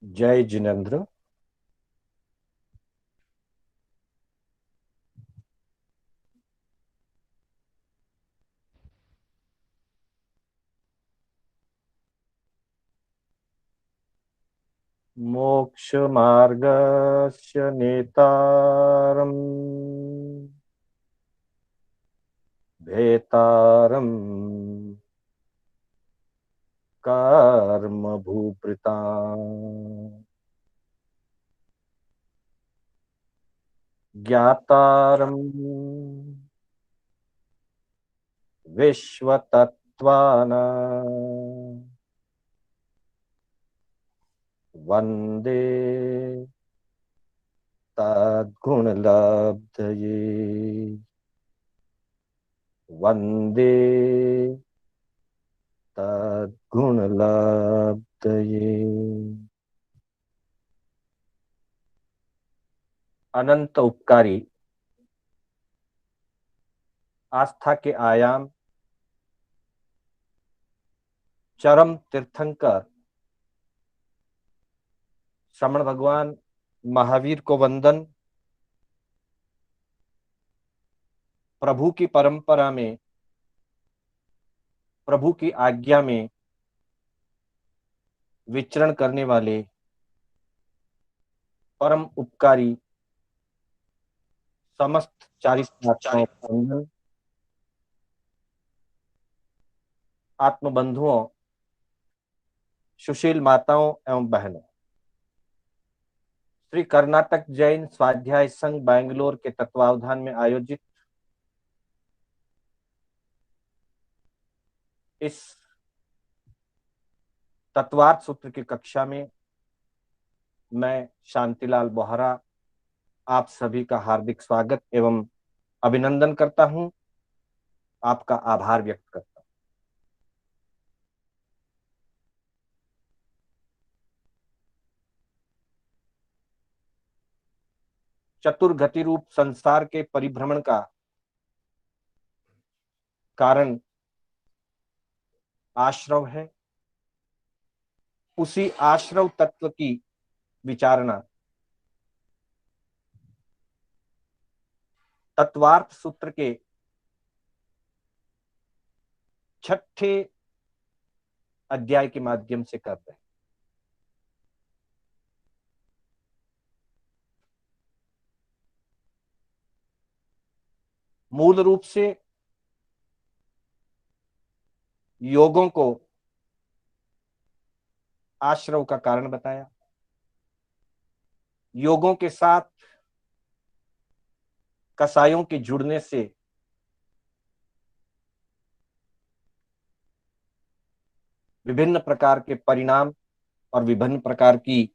जय जिनेन्द्र। मोक्ष मार्गस्य नेतारम् भेतारम् कर्म भूभृताम् ज्ञातारम् विश्वतत्त्वानाम् वन्दे तद्गुणलब्धये। वन्दे तद्गुणलब्धये। अनंत उपकारी, आस्था के आयाम, चरम तीर्थंकर श्रमण भगवान महावीर को वंदन। प्रभु की परंपरा में, प्रभु की आज्ञा में विचरण करने वाले परम उपकारी समस्त चारित्र आत्माओं का वंदन। आत्मबंधुओं, सुशील माताओं एवं बहनों, श्री कर्नाटक जैन स्वाध्याय संघ बैंगलोर के तत्वावधान में आयोजित इस तत्वार्थ सूत्र की कक्षा में मैं शांतिलाल बोहरा आप सभी का हार्दिक स्वागत एवं अभिनंदन करता हूं, आपका आभार व्यक्त करता हूं। चतुर्गति रूप संसार के परिभ्रमण का कारण आश्रव है। उसी आश्रव तत्व की विचारणा तत्वार्थ सूत्र के 6ठे अध्याय के माध्यम से कर रहे हैं। मूल रूप से योगों को आश्रव का कारण बताया। योगों के साथ कसायों के जुड़ने से विभिन्न प्रकार के परिणाम और विभिन्न प्रकार की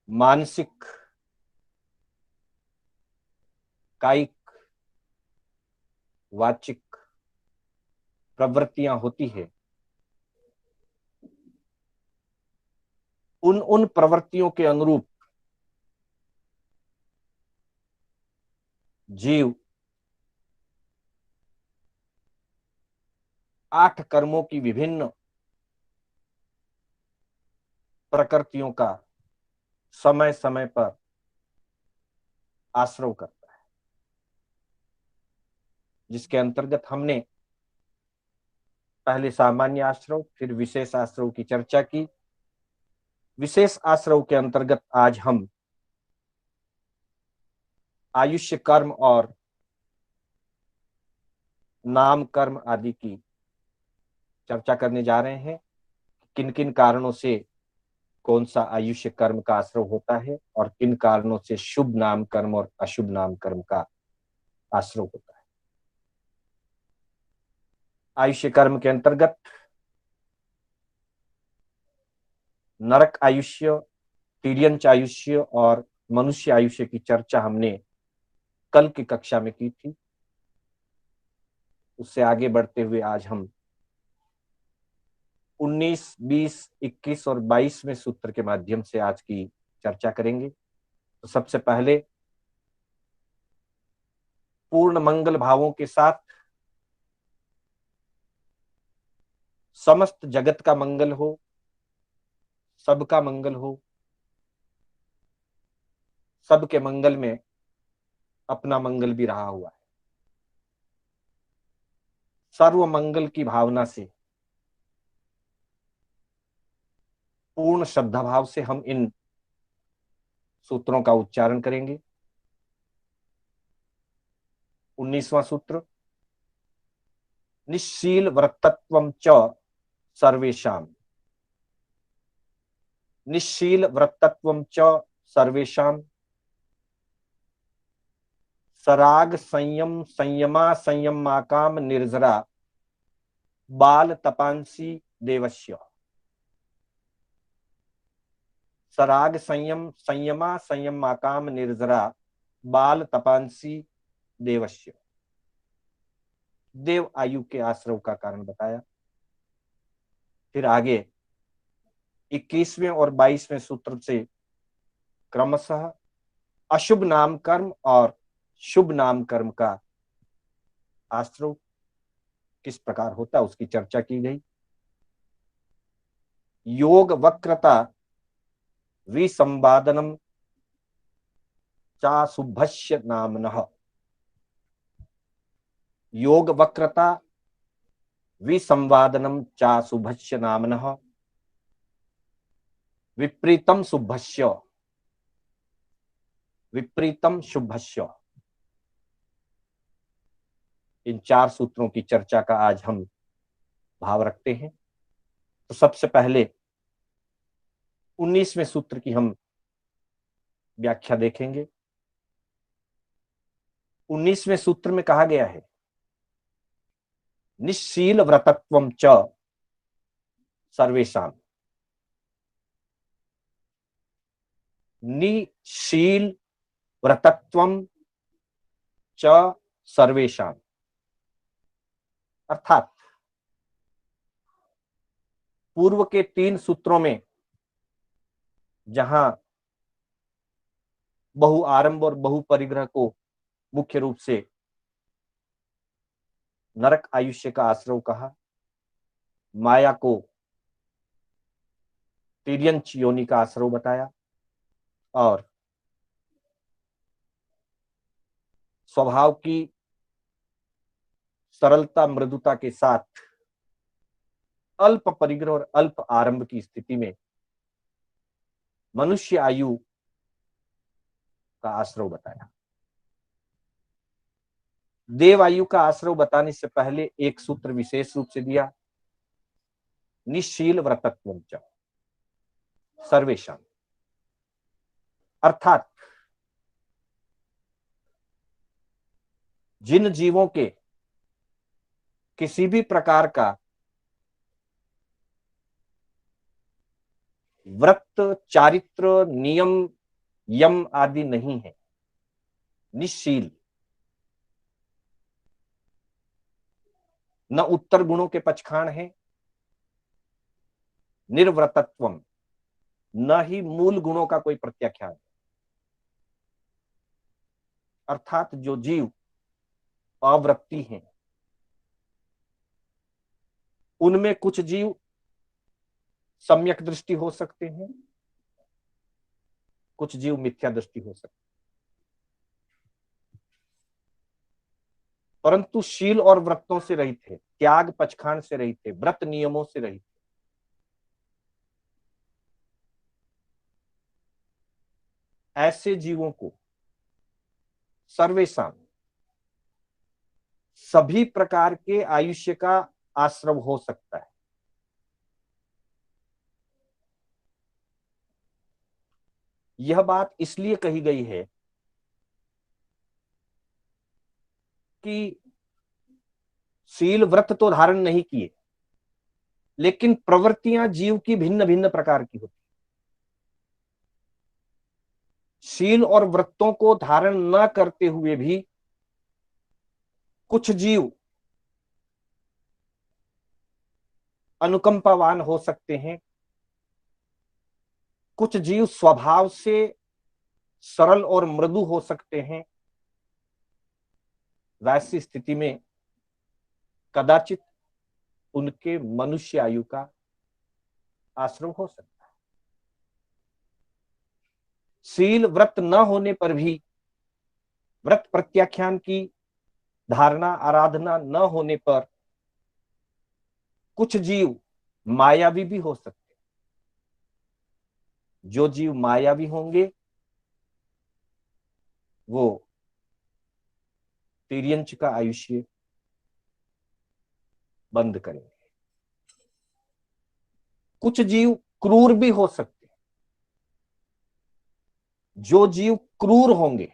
मानसिक, कायिक, वाचिक प्रवृत्तियां होती है। उन प्रवृत्तियों के अनुरूप जीव 8 कर्मों की विभिन्न प्रकृतियों का समय समय पर आश्रव करता है, जिसके अंतर्गत हमने पहले सामान्य आश्रव फिर विशेष आश्रव की चर्चा की। विशेष आश्रव के अंतर्गत आज हम आयुष्य कर्म और नाम कर्म आदि की चर्चा करने जा रहे हैं। किन किन कारणों से कौन सा आयुष्य कर्म का आश्रव होता है और किन कारणों से शुभ नाम कर्म और अशुभ नाम कर्म का आश्रव होता है। आयुष्य कर्म के अंतर्गत नरक आयुष्य, तिर्यंच आयुष्य और मनुष्य आयुष्य की चर्चा हमने कल की कक्षा में की थी। उससे आगे बढ़ते हुए आज हम 19, 20, 21 और 22वें सूत्र के माध्यम से आज की चर्चा करेंगे। तो सबसे पहले पूर्ण मंगल भावों के साथ समस्त जगत का मंगल हो, सबका मंगल हो, सबके मंगल में अपना मंगल भी रहा हुआ है। सर्व मंगल की भावना से, पूर्ण श्रद्धा भाव से हम इन सूत्रों का उच्चारण करेंगे। 19वां सूत्र, निश्शील व्रतत्वं च सर्वेषां, निश्शील व्रतत्वं च सर्वेषां, सराग संयम संयमा संयमाकाम निर्जरा बाल तपांसी देवस्य, सराग संयम संयमा संयमाकाम निर्जरा बाल तपांसी देवस्य। देव आयु के आश्रव का कारण बताया। फिर आगे 21वें और 22वें सूत्र से क्रमशः अशुभ नाम कर्म और शुभ नाम कर्म का आश्रव किस प्रकार होता है उसकी चर्चा की गई। योग वक्रता विसंवादनम चा शुभस्य नामनः, योग वक्रता विसंवादनम चा शुभस्य नामनः, विपरीतम शुभस्य, विपरीतम शुभस्य। इन 4 सूत्रों की चर्चा का आज हम भाव रखते हैं। तो सबसे पहले 19वें सूत्र की हम व्याख्या देखेंगे। 19वें सूत्र में कहा गया है, निश्शील व्रतत्वं च सर्वेषां, निशील व्रतत्वं च सर्वेषां, अर्थात पूर्व के 3 सूत्रों में जहां बहु आरंभ और बहु परिग्रह को मुख्य रूप से नरक आयुष्य का आश्रव कहा, माया को तिर्यंच योनि का आश्रव बताया, और स्वभाव की सरलता मृदुता के साथ अल्प परिग्रह और अल्प आरंभ की स्थिति में मनुष्य आयु का आश्रव बताया। देव आयु का आश्रव बताने से पहले एक सूत्र विशेष रूप से दिया, निश्शील व्रतत्वं च सर्वेषां, अर्थात जिन जीवों के किसी भी प्रकार का व्रत चारित्र नियम यम आदि नहीं है, निश्शील, न उत्तर गुणों के पचखाण है, निर्व्रतत्वम, न ही मूल गुणों का कोई प्रत्याख्यान, अर्थात जो जीव अवृत्ति हैं, उनमें कुछ जीव सम्यक दृष्टि हो सकते हैं, कुछ जीव मिथ्या दृष्टि हो सकते हैं, परंतु शील और व्रतों से रहित थे, त्याग पचखान से रहित थे, व्रत नियमों से रहित थे। ऐसे जीवों को सर्वेषां, सभी प्रकार के आयुष्य का आश्रव हो सकता है। यह बात इसलिए कही गई है कि शील व्रत तो धारण नहीं किए, लेकिन प्रवृत्तियां जीव की भिन्न भिन्न प्रकार की होती। शील और व्रतों को धारण न करते हुए भी कुछ जीव अनुकंपावान हो सकते हैं, कुछ जीव स्वभाव से सरल और मृदु हो सकते हैं। वैसी स्थिति में कदाचित उनके मनुष्य आयु का आश्रव हो सकता है। शील व्रत न होने पर भी, व्रत प्रत्याख्यान की धारणा आराधना न होने पर कुछ जीव मायावी भी हो सकते हैं। जो जीव मायावी होंगे वो तिर्यंच का आयुष्य बंद करेंगे। कुछ जीव क्रूर भी हो सकते हैं। जो जीव क्रूर होंगे,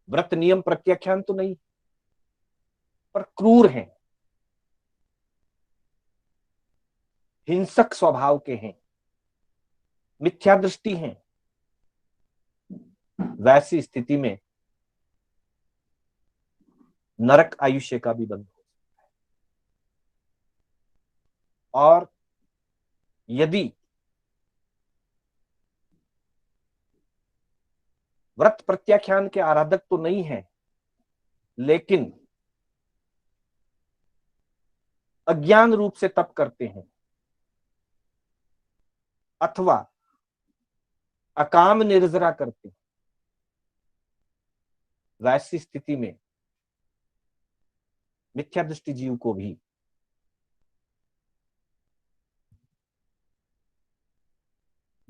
व्रत नियम प्रत्याख्यान तो नहीं पर क्रूर हैं, हिंसक स्वभाव के हैं, मिथ्या दृष्टि हैं, वैसी स्थिति में नरक आयुष्य का भी बंध हो सकता है। और यदि व्रत प्रत्याख्यान के आराधक तो नहीं है, लेकिन अज्ञान रूप से तप करते हैं अथवा अकाम निर्जरा करते हैं, वैसी स्थिति में मिथ्या दृष्टि जीव को भी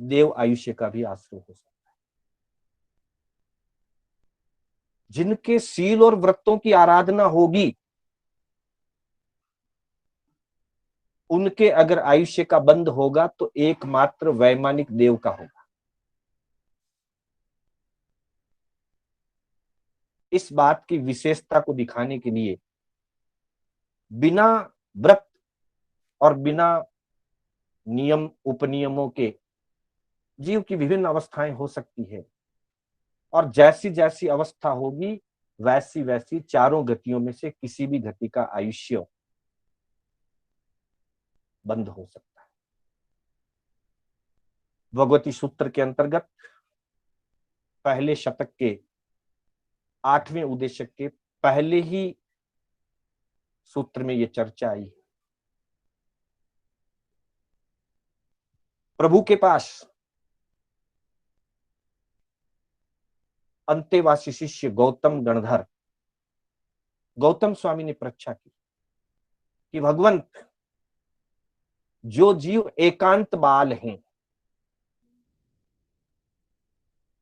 देव आयुष्य का भी आश्रय हो सकता है। जिनके शील और व्रतों की आराधना होगी, उनके अगर आयुष्य का बंध होगा तो एकमात्र वैमानिक देव का होगा। इस बात की विशेषता को दिखाने के लिए बिना व्रत और बिना नियम उपनियमों के जीव की विभिन्न अवस्थाएं हो सकती है, और जैसी जैसी अवस्था होगी वैसी वैसी चारों गतियों में से किसी भी गति का आयुष्य बंद हो सकता है। भगवती सूत्र के अंतर्गत पहले शतक के 8वें उद्देश्य के पहले ही सूत्र में यह चर्चा आई है। प्रभु के पास अंतेवासी शिष्य गौतम गणधर, गौतम स्वामी ने परीक्षा की कि भगवंत, जो जीव एकांत बाल हैं,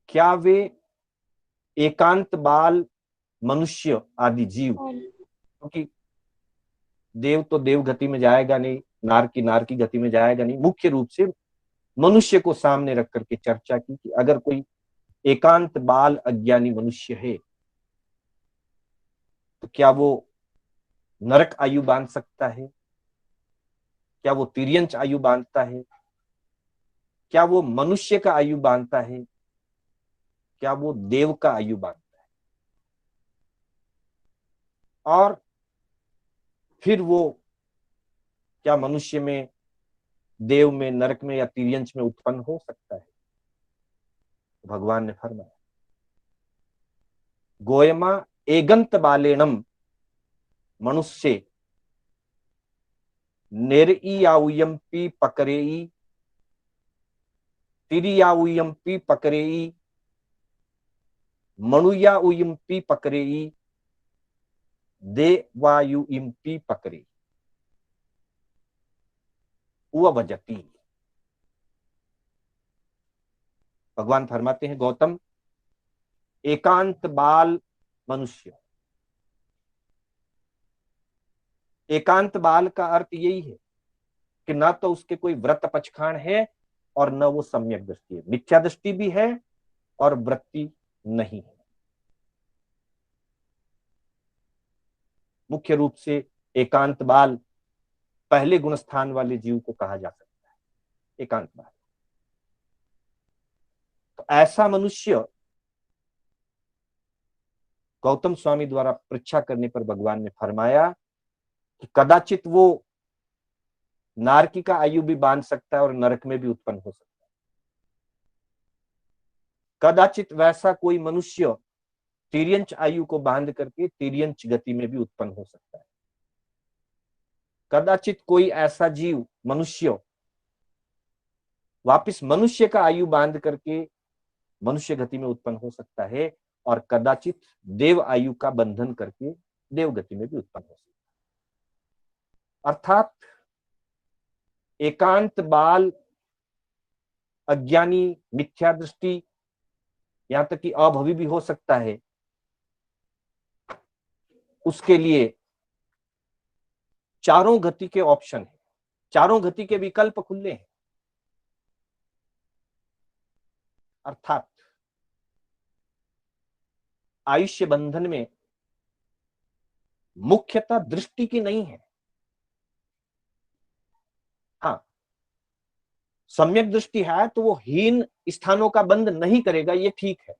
क्या वे एकांत बाल मनुष्य आदि जीव, क्योंकि देव तो देव गति में जाएगा नहीं, नार की गति में जाएगा नहीं, मुख्य रूप से मनुष्य को सामने रख करके चर्चा की कि अगर कोई एकांत बाल अज्ञानी मनुष्य है तो क्या वो नरक आयु बांध सकता है, क्या वो तिर्यंच आयु बांधता है, क्या वो मनुष्य का आयु बांधता है, क्या वो देव का आयु बांधता है, और फिर वो क्या मनुष्य में, देव में, नरक में या तिर्यंच में उत्पन्न हो सकता है। तो भगवान ने फरमाया, गोयमा एगंत बालेणम मनुष्य निर्ईयाउयम्पी पकरेई तिरियाउयम्पी पकरेई मनुयाउयम्पी पकरेई देवायुइम्पी पकरेई वजती। भगवान फरमाते हैं, गौतम, एकांत बाल मनुष्य, एकांत बाल का अर्थ यही है कि ना तो उसके कोई व्रत पचखाण है और न वो सम्यक दृष्टि है, मिथ्या दृष्टि भी है और वृत्ति नहीं है। मुख्य रूप से एकांत बाल पहले गुण स्थान वाले जीव को कहा जा सकता है, एकांत बाल। तो ऐसा मनुष्य गौतम स्वामी द्वारा परीक्षा करने पर भगवान ने फरमाया कि कदाचित वो नारकी का आयु भी बांध सकता है और नरक में भी उत्पन्न हो सकता है। कदाचित वैसा कोई मनुष्य तिर्यंच आयु को बांध करके तिर्यंच गति में भी उत्पन्न हो सकता है। कदाचित कोई ऐसा जीव मनुष्य वापिस मनुष्य का आयु बांध करके मनुष्य गति में उत्पन्न हो सकता है, और कदाचित देव आयु का बंधन करके देव गति में भी उत्पन्न हो सकता है। अर्थात एकांत बाल, अज्ञानी, मिथ्या दृष्टि, यहां तक कि अभवी भी हो सकता है, उसके लिए चारों गति के ऑप्शन है, चारों गति के विकल्प खुले हैं। अर्थात आयुष्य बंधन में मुख्यतः दृष्टि की नहीं है। हाँ, सम्यक दृष्टि है तो वो हीन स्थानों का बंध नहीं करेगा, ये ठीक है,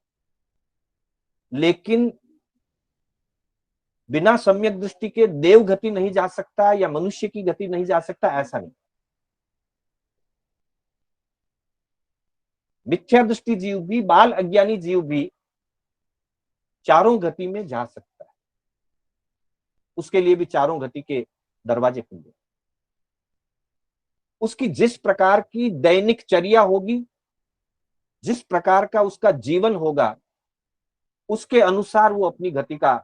लेकिन बिना सम्यक दृष्टि के देव गति नहीं जा सकता या मनुष्य की गति नहीं जा सकता, ऐसा नहीं। मिथ्या दृष्टि जीव भी, बाल अज्ञानी जीव भी चारों गति में जा सकता है, उसके लिए भी चारों गति के दरवाजे खुले। उसकी जिस प्रकार की दैनिक चर्या होगी, जिस प्रकार का उसका जीवन होगा, उसके अनुसार वो अपनी गति का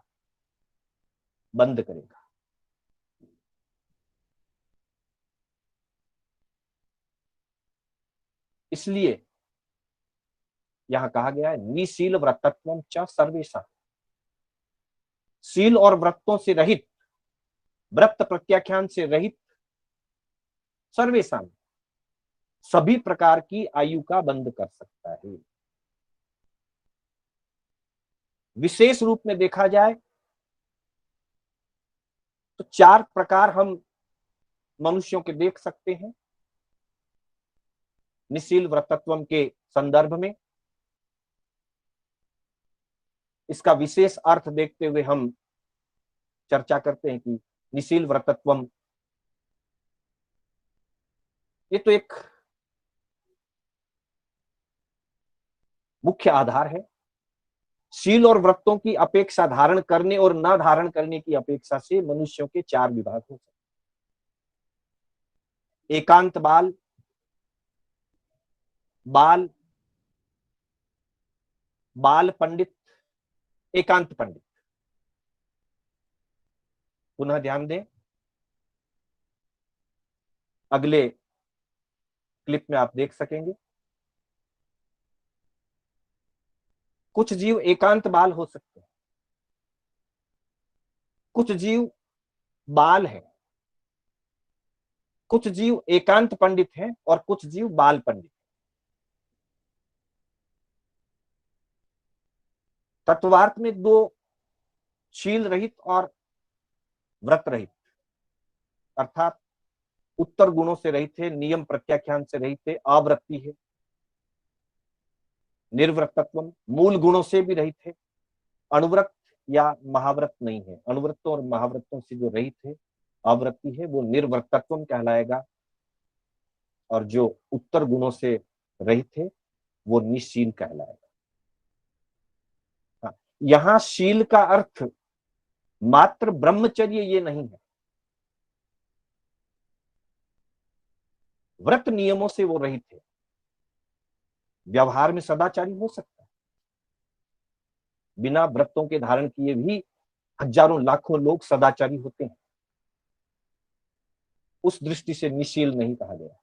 बंद करेगा। इसलिए यहां कहा गया है निशील व्रतत्वम च सर्वेशा, शील और व्रतों से रहित, व्रत प्रत्याख्यान से रहित सर्वेशा, सभी प्रकार की आयु का बंद कर सकता है। विशेष रूप में देखा जाए तो चार प्रकार हम मनुष्यों के देख सकते हैं निशील व्रतत्वम के संदर्भ में। इसका विशेष अर्थ देखते हुए हम चर्चा करते हैं कि निशील व्रतत्वम, ये तो एक मुख्य आधार है। शील और व्रतों की अपेक्षा धारण करने और न धारण करने की अपेक्षा से मनुष्यों के चार विभाग हो सकते। एकांत बाल, बाल, बाल पंडित, एकांत पंडित। पुनः ध्यान दें, अगले क्लिप में आप देख सकेंगे कुछ जीव एकांत बाल हो सकते हैं, कुछ जीव बाल है, कुछ जीव एकांत पंडित हैं और कुछ जीव बाल पंडित। तत्वार्थ में दो शील रहित और व्रत रहित, अर्थात उत्तर गुणों से रहित है, नियम प्रत्याख्यान से रहित है, अवृत्ति है। निर्व्रतत्व मूल गुणों से भी रहित है, अणुव्रत या महाव्रत नहीं है। अणुव्रतों और महाव्रतों से जो रहित है, अवृत्ति है, वो निर्व्रतत्व कहलाएगा, और जो उत्तर गुणों से रहित है वो निशील कहलाएगा। हाँ, यहां शील का अर्थ मात्र ब्रह्मचर्य ये नहीं है, व्रत नियमों से वो रहित है। व्यवहार में सदाचारी हो सकता है, बिना व्रतों के धारण किए भी हजारों लाखों लोग सदाचारी होते हैं, उस दृष्टि से निशील नहीं कहा गया।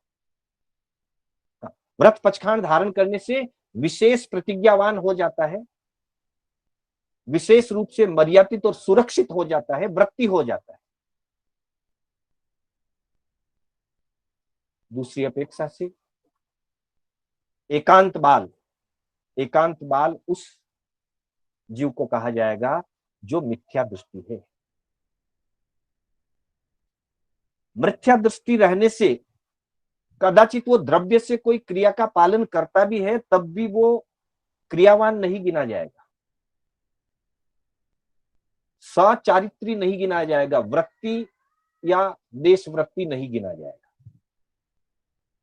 व्रत पचखांड धारण करने से विशेष प्रतिज्ञावान हो जाता है, विशेष रूप से मर्यादित और सुरक्षित हो जाता है, व्रती हो जाता है। दूसरी अपेक्षा से एकांत बाल, एकांत बाल उस जीव को कहा जाएगा जो मिथ्या दृष्टि है। मिथ्या दृष्टि रहने से कदाचित वो द्रव्य से कोई क्रिया का पालन करता भी है, तब भी वो क्रियावान नहीं गिना जाएगा, सचारित्री नहीं गिना जाएगा, वृत्ति या देशवृत्ति नहीं गिना जाएगा।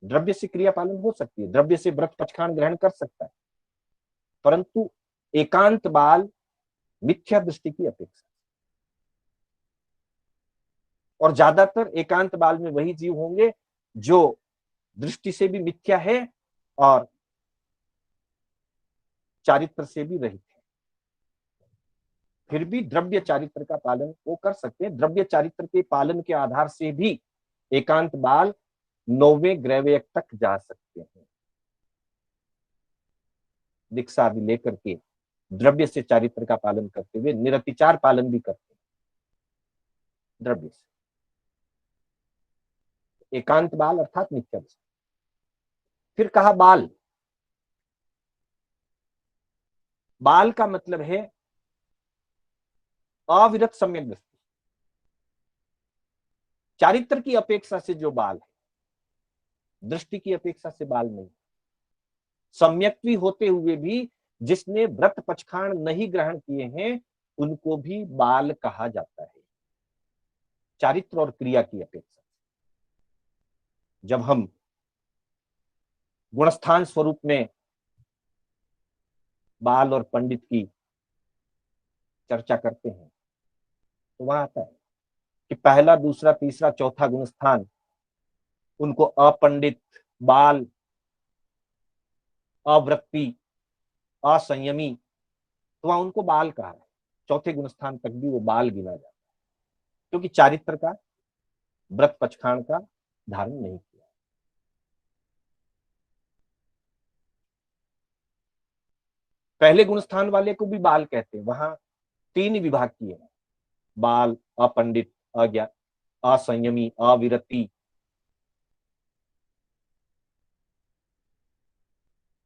द्रव्य से क्रिया पालन हो सकती है, द्रव्य से व्रत पचखांड ग्रहण कर सकता है, परंतु एकांत बाल मिथ्या दृष्टि की अपेक्षा। और ज्यादातर एकांत बाल में वही जीव होंगे जो दृष्टि से भी मिथ्या है और चारित्र से भी रहित है, फिर भी द्रव्य चारित्र का पालन वो कर सकते हैं। द्रव्य चारित्र के पालन के आधार से भी एकांत बाल 9वें ग्रैवेय तक जा सकते हैं। दीक्षा आदि लेकर के द्रव्य से चारित्र का पालन करते हुए निरतिचार पालन भी करते हैं द्रव्य से। एकांत बाल अर्थात नित्य दृष्टि। फिर कहा बाल, बाल का मतलब है अविरत सम्यक दृष्टि। चारित्र की अपेक्षा से जो बाल है, दृष्टि की अपेक्षा से बाल नहीं। सम्यक्त्वी होते हुए भी जिसने व्रत पचखाण नहीं ग्रहण किए हैं उनको भी बाल कहा जाता है, चारित्र और क्रिया की अपेक्षा। जब हम गुणस्थान स्वरूप में बाल और पंडित की चर्चा करते हैं तो वहां आता है कि पहला, दूसरा, तीसरा, चौथा गुणस्थान उनको अपंडित, बाल, अवृत्ति, असंयमी, तो वहां उनको बाल कहा है। चौथे गुणस्थान तक भी वो बाल गिना जाता है क्योंकि चारित्र का, व्रत पचखाण का धारण नहीं किया। पहले गुणस्थान वाले को भी बाल कहते हैं। वहां 3 विभाग किए हैं, बाल, अपंडित, अज्ञा, असंयमी, अविरति।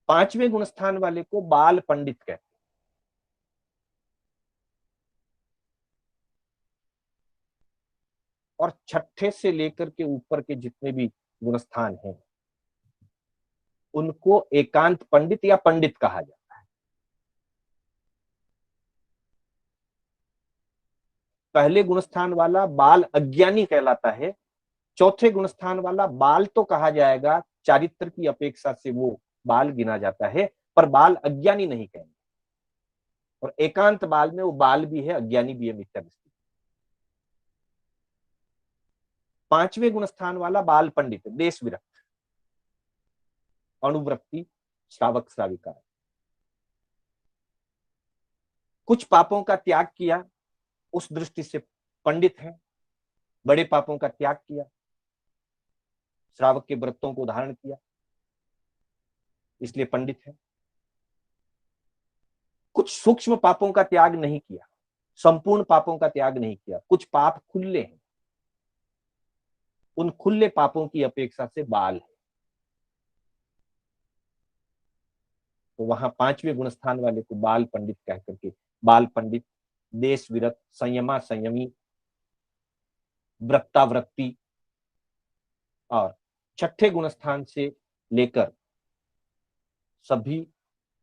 5वें गुणस्थान वाले को बाल पंडित कहते हैं। और छठे से लेकर के ऊपर के जितने भी गुणस्थान हैं उनको एकांत पंडित या पंडित कहा जाता है। पहले गुणस्थान वाला बाल अज्ञानी कहलाता है। चौथे गुणस्थान वाला बाल तो कहा जाएगा, चारित्र की अपेक्षा से वो बाल गिना जाता है, पर बाल अज्ञानी नहीं कहेंगे। और एकांत बाल में वो बाल भी है, अज्ञानी भी है, मिथ्या दृष्टि। 5वें गुणस्थान वाला बाल पंडित, देश विरक्त, अणुवृत्ति, श्रावक श्राविका, कुछ पापों का त्याग किया उस दृष्टि से पंडित है, बड़े पापों का त्याग किया, श्रावक के व्रतों को धारण किया, इसलिए पंडित है। कुछ सूक्ष्म पापों का त्याग नहीं किया, संपूर्ण पापों का त्याग नहीं किया, कुछ पाप खुले हैं, उन खुले पापों की अपेक्षा से बाल है। तो वहां 5वें गुणस्थान वाले को बाल पंडित कह करके, बाल पंडित, देश विरत, संयमा संयमी, वृत्तावृत्ति, और छठे गुणस्थान से लेकर सभी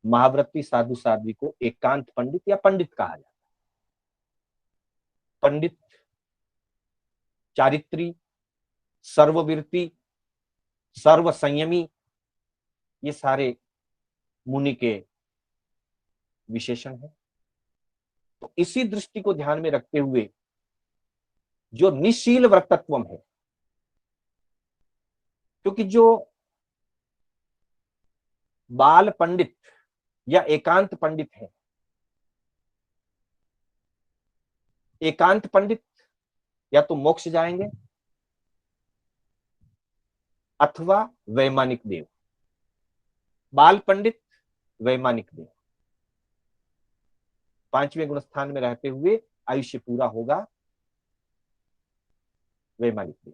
महावृत्ति साधु साध्वी को एकांत पंडित या पंडित कहा जाता है। पंडित, चारित्री, सर्ववीरती, सर्व संयमी, ये सारे मुनि के विशेषण है। तो इसी दृष्टि को ध्यान में रखते हुए जो निशील व्रतत्व है, क्योंकि जो बाल पंडित या एकांत पंडित है, एकांत पंडित या तो मोक्ष जाएंगे अथवा वैमानिक देव, बाल पंडित वैमानिक देव। 5वें गुणस्थान में रहते हुए आयुष्य पूरा होगा वैमानिक देव।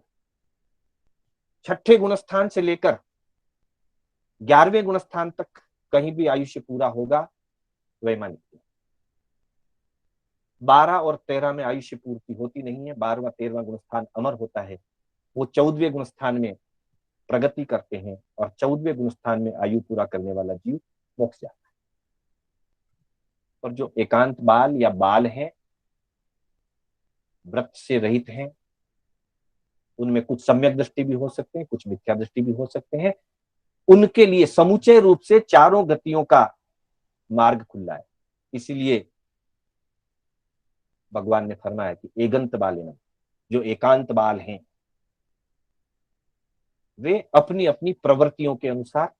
छठे गुणस्थान से लेकर 11वें गुणस्थान तक कहीं भी आयुष्य पूरा होगा वैमानिक देव। 12 और 13 में आयुष्य पूर्ति होती नहीं है, 12वां 13वां गुणस्थान अमर होता है। वो 14वें गुणस्थान में प्रगति करते हैं और 14वें गुणस्थान में आयु पूरा करने वाला जीव मोक्ष जाता है। और जो एकांत बाल या बाल हैं, व्रत से रहित हैं, उनमें कुछ सम्यक दृष्टि भी हो सकते हैं, कुछ मिथ्या दृष्टि भी हो सकते हैं। उनके लिए समुचय रूप से चारों गतियों का मार्ग खुला है। इसीलिए भगवान ने फरमाया कि एगंत बालिनम, जो एकांत बाल हैं वे अपनी अपनी प्रवृत्तियों के अनुसार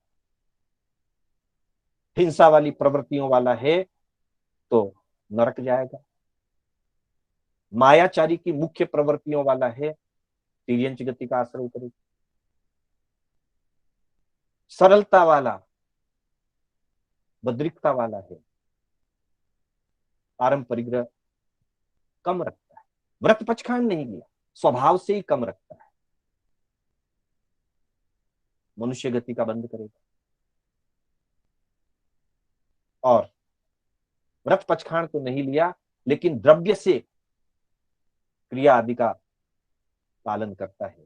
हिंसा वाली प्रवृत्तियों वाला है तो नरक जाएगा। मायाचारी की मुख्य प्रवृत्तियों वाला है, तिर्यंच गति का आश्रय करेगा। सरलता वाला, बद्रिकता वाला है, आरंभ परिग्रह कम रखता है, व्रत पक्षखांड नहीं लिया, स्वभाव से ही कम रखता है, मनुष्य गति का बंद करेगा। और व्रत पक्षखांड तो नहीं लिया, लेकिन द्रव्य से क्रिया आदि का पालन करता है,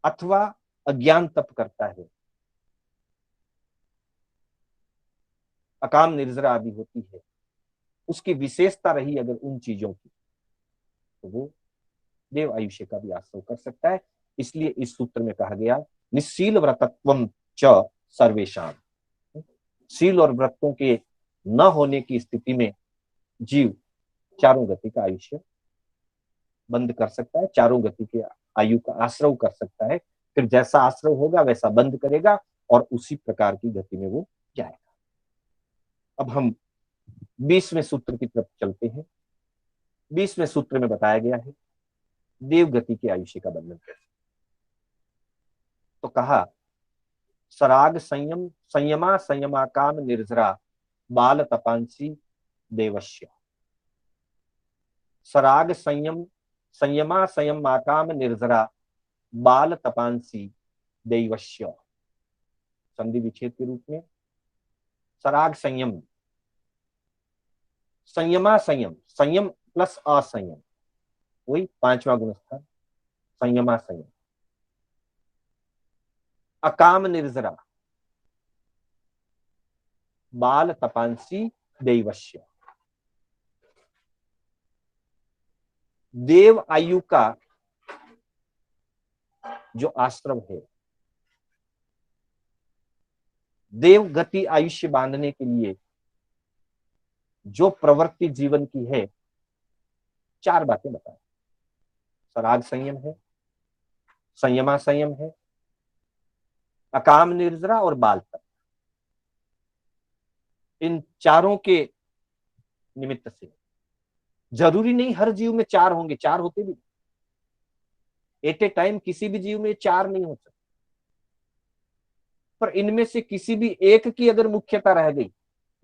अथवा अज्ञान तप करता है, अकाम निर्जरा आदि होती है, उसकी विशेषता रही अगर उन चीजों की, तो वो देव आयुष्य का भी आश्रय कर सकता है। इसलिए इस सूत्र में कहा गया निशील व्रतत्वम च सर्वेशाम। शील और व्रतों के न होने की स्थिति में जीव चारों गति का आयुष्य बंद कर सकता है, चारों गति के आयु का आश्रय कर सकता है। फिर जैसा आश्रय होगा वैसा बंद करेगा और उसी प्रकार की गति में वो जाएगा। अब हम 20वें सूत्र की तरफ चलते हैं। 20वें सूत्र में बताया गया है देव गति के आयुष्य का बंधन कैसे। तो कहा सराग संयम संयमा संयमा काम निर्जरा बाल तपांसी देवश्य। सराग संयम संयमा संयमा काम निर्जरा बाल तपांसी देवश्य। संधि विच्छेद के रूप में सराग संयम, संयमा संयम, संयम प्लस असंयम, वही पांचवा गुणस्थान संयमा संयम। अकाम निर्जरा बाल तपांसी देवश्य। देव आयु का जो आश्रम है, देव गति आयुष्य बांधने के लिए जो प्रवृत्ति जीवन की है, चार बातें बताएं। सराग संयम है, संयमा संयम है, अकाम निर्जरा और बाल तप। इन चारों के निमित्त से जरूरी नहीं हर जीव में चार होंगे, चार होते भी एट ए टाइम किसी भी जीव में चार नहीं हो सकते, पर इनमें से किसी भी एक की अगर मुख्यता रह गई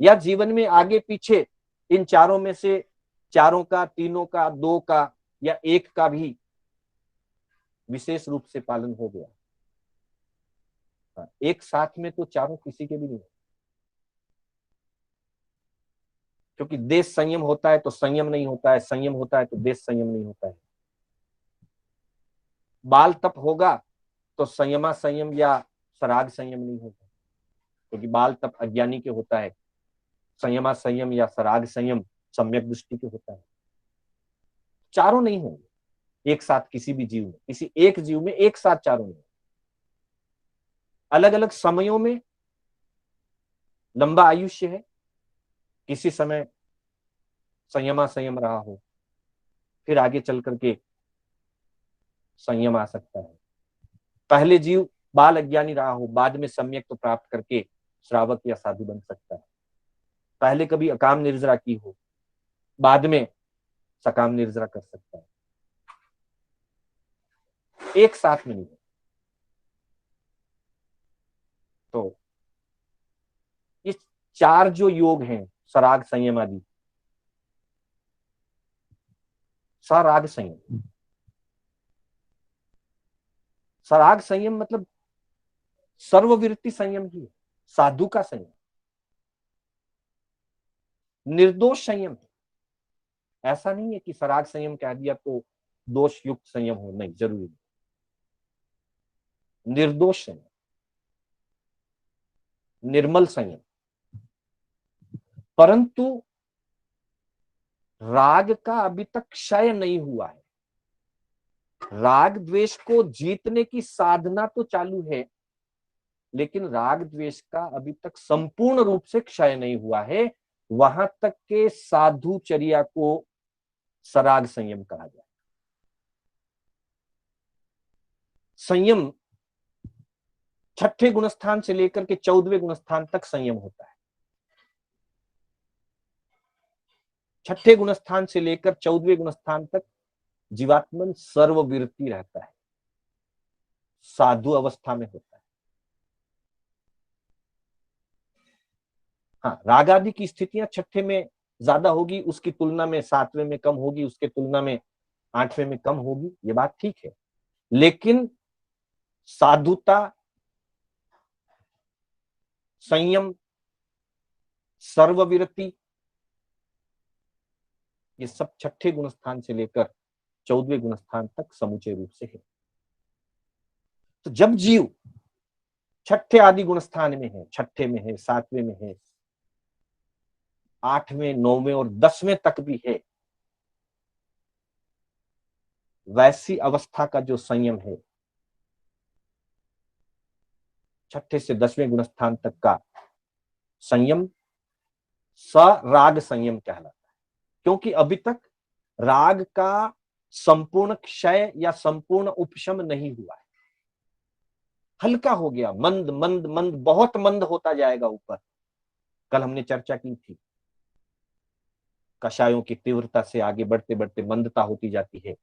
या जीवन में आगे पीछे इन चारों में से चारों का, तीनों का, दो का या एक का भी विशेष रूप से पालन हो गया, एक साथ में तो चारों किसी के भी नहीं। क्योंकि देश संयम होता है तो संयम नहीं होता है, संयम होता है तो देश संयम नहीं होता है। बाल तप होगा तो संयमा संयम या सराग संयम नहीं होगा, क्योंकि बाल तप अज्ञानी के होता है, संयमा संयम या सराग संयम सम्यक दृष्टि के होता है। चारों नहीं होंगे एक साथ किसी भी जीव में, किसी एक जीव में एक साथ चारों नहीं। अलग अलग समयों में लंबा आयुष्य है, किसी समय संयमा संयम रहा हो, फिर आगे चल करके संयम आ सकता है। पहले जीव बाल अज्ञानी रहा हो, बाद में सम्यक तो प्राप्त करके श्रावक या साधु बन सकता है। पहले कभी अकाम निर्जरा की हो, बाद में सकाम निर्जरा कर सकता है, एक साथ में नहीं। तो ये चार जो योग हैं, सराग संयम आदि, सराग संयम, सराग संयम मतलब सर्ववृत्ति संयम ही है, साधु का संयम, निर्दोष संयम है। ऐसा नहीं है कि सराग संयम कह दिया तो दोष युक्त संयम हो, नहीं, जरूरी नहीं। निर्दोष संयम, निर्मल संयम, परंतु राग का अभी तक क्षय नहीं हुआ है। राग द्वेष को जीतने की साधना तो चालू है, लेकिन राग द्वेष का अभी तक संपूर्ण रूप से क्षय नहीं हुआ है। वहां तक के साधुचर्या को सराग संयम कहा जाए। संयम छठे गुणस्थान से लेकर के 14वें गुणस्थान तक संयम होता है। छठे गुणस्थान से लेकर 14वें गुणस्थान तक जीवात्मन सर्वविरति रहता है, साधु अवस्था में होता है। हाँ, राग आदि की स्थितियां छठे में ज्यादा होगी, उसकी तुलना में 7वें में कम होगी, उसके तुलना में 8वें में कम होगी, ये बात ठीक है। लेकिन साधुता, संयम, सर्वविरति, ये सब छठे गुणस्थान से लेकर 14वें गुणस्थान तक समूचे रूप से है। तो जब जीव छठे आदि गुणस्थान में है, छठे में है, 7वें में है, 8वें, 9वें और 10वें तक भी है, वैसी अवस्था का जो संयम है, छठे से 10वें गुणस्थान तक का संयम सराग संयम कहलाता है। क्योंकि अभी तक राग का संपूर्ण क्षय या संपूर्ण उपशम नहीं हुआ है, हल्का हो गया, मंद मंद मंद, बहुत मंद होता जाएगा ऊपर। कल हमने चर्चा की थी, कषायों की तीव्रता से आगे बढ़ते बढ़ते मंदता होती जाती है,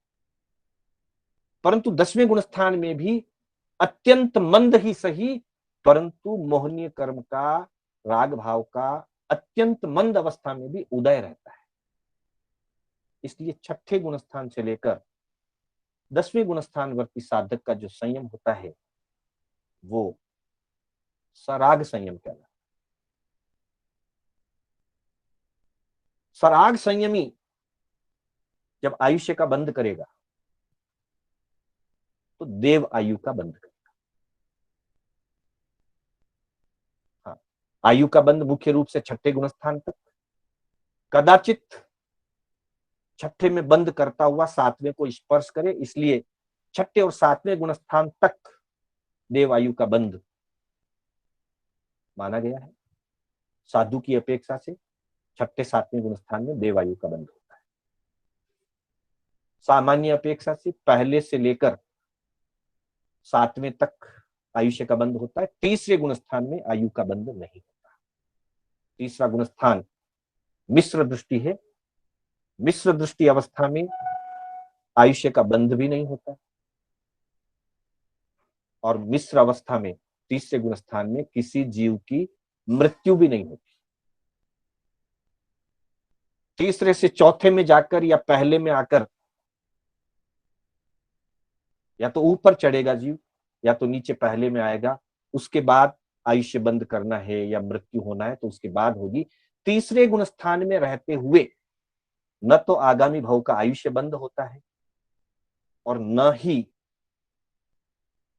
परंतु 10वें गुणस्थान में भी अत्यंत मंद ही सही, परंतु मोहनीय कर्म का, राग भाव का अत्यंत मंद अवस्था में भी उदय रहता है। इसलिए छठे गुणस्थान से लेकर 10वें गुणस्थान वर्ती साधक का जो संयम होता है वो सराग संयम कहलाता है। सराग संयमी जब आयुष्य का बंध करेगा तो देव आयु का बंध करेगा। हाँ, आयु का बंध मुख्य रूप से छठे गुणस्थान तक, कदाचित छठे में बंद करता हुआ 7वें को स्पर्श करे, इसलिए छठे और 7वें गुणस्थान तक देवायु का बंध माना गया है। साधु की अपेक्षा से छठे 7वें गुणस्थान में देवायु का बंध होता है। सामान्य अपेक्षा से पहले से लेकर 7वें तक आयुष्य का बंध होता है, तीसरे गुणस्थान में आयु का बंध नहीं होता। तीसरा गुणस्थान मिश्र दृष्टि है, मिश्र दृष्टि अवस्था में आयुष्य का बंध भी नहीं होता, और मिश्र अवस्था में तीसरे गुणस्थान में किसी जीव की मृत्यु भी नहीं होती। तीसरे से चौथे में जाकर या पहले में आकर या तो ऊपर चढ़ेगा जीव या तो नीचे पहले में आएगा, उसके बाद आयुष्य बंद करना है या मृत्यु होना है तो उसके बाद होगी। तीसरे गुणस्थान में रहते हुए न तो आगामी भव का आयुष्य बंद होता है और न ही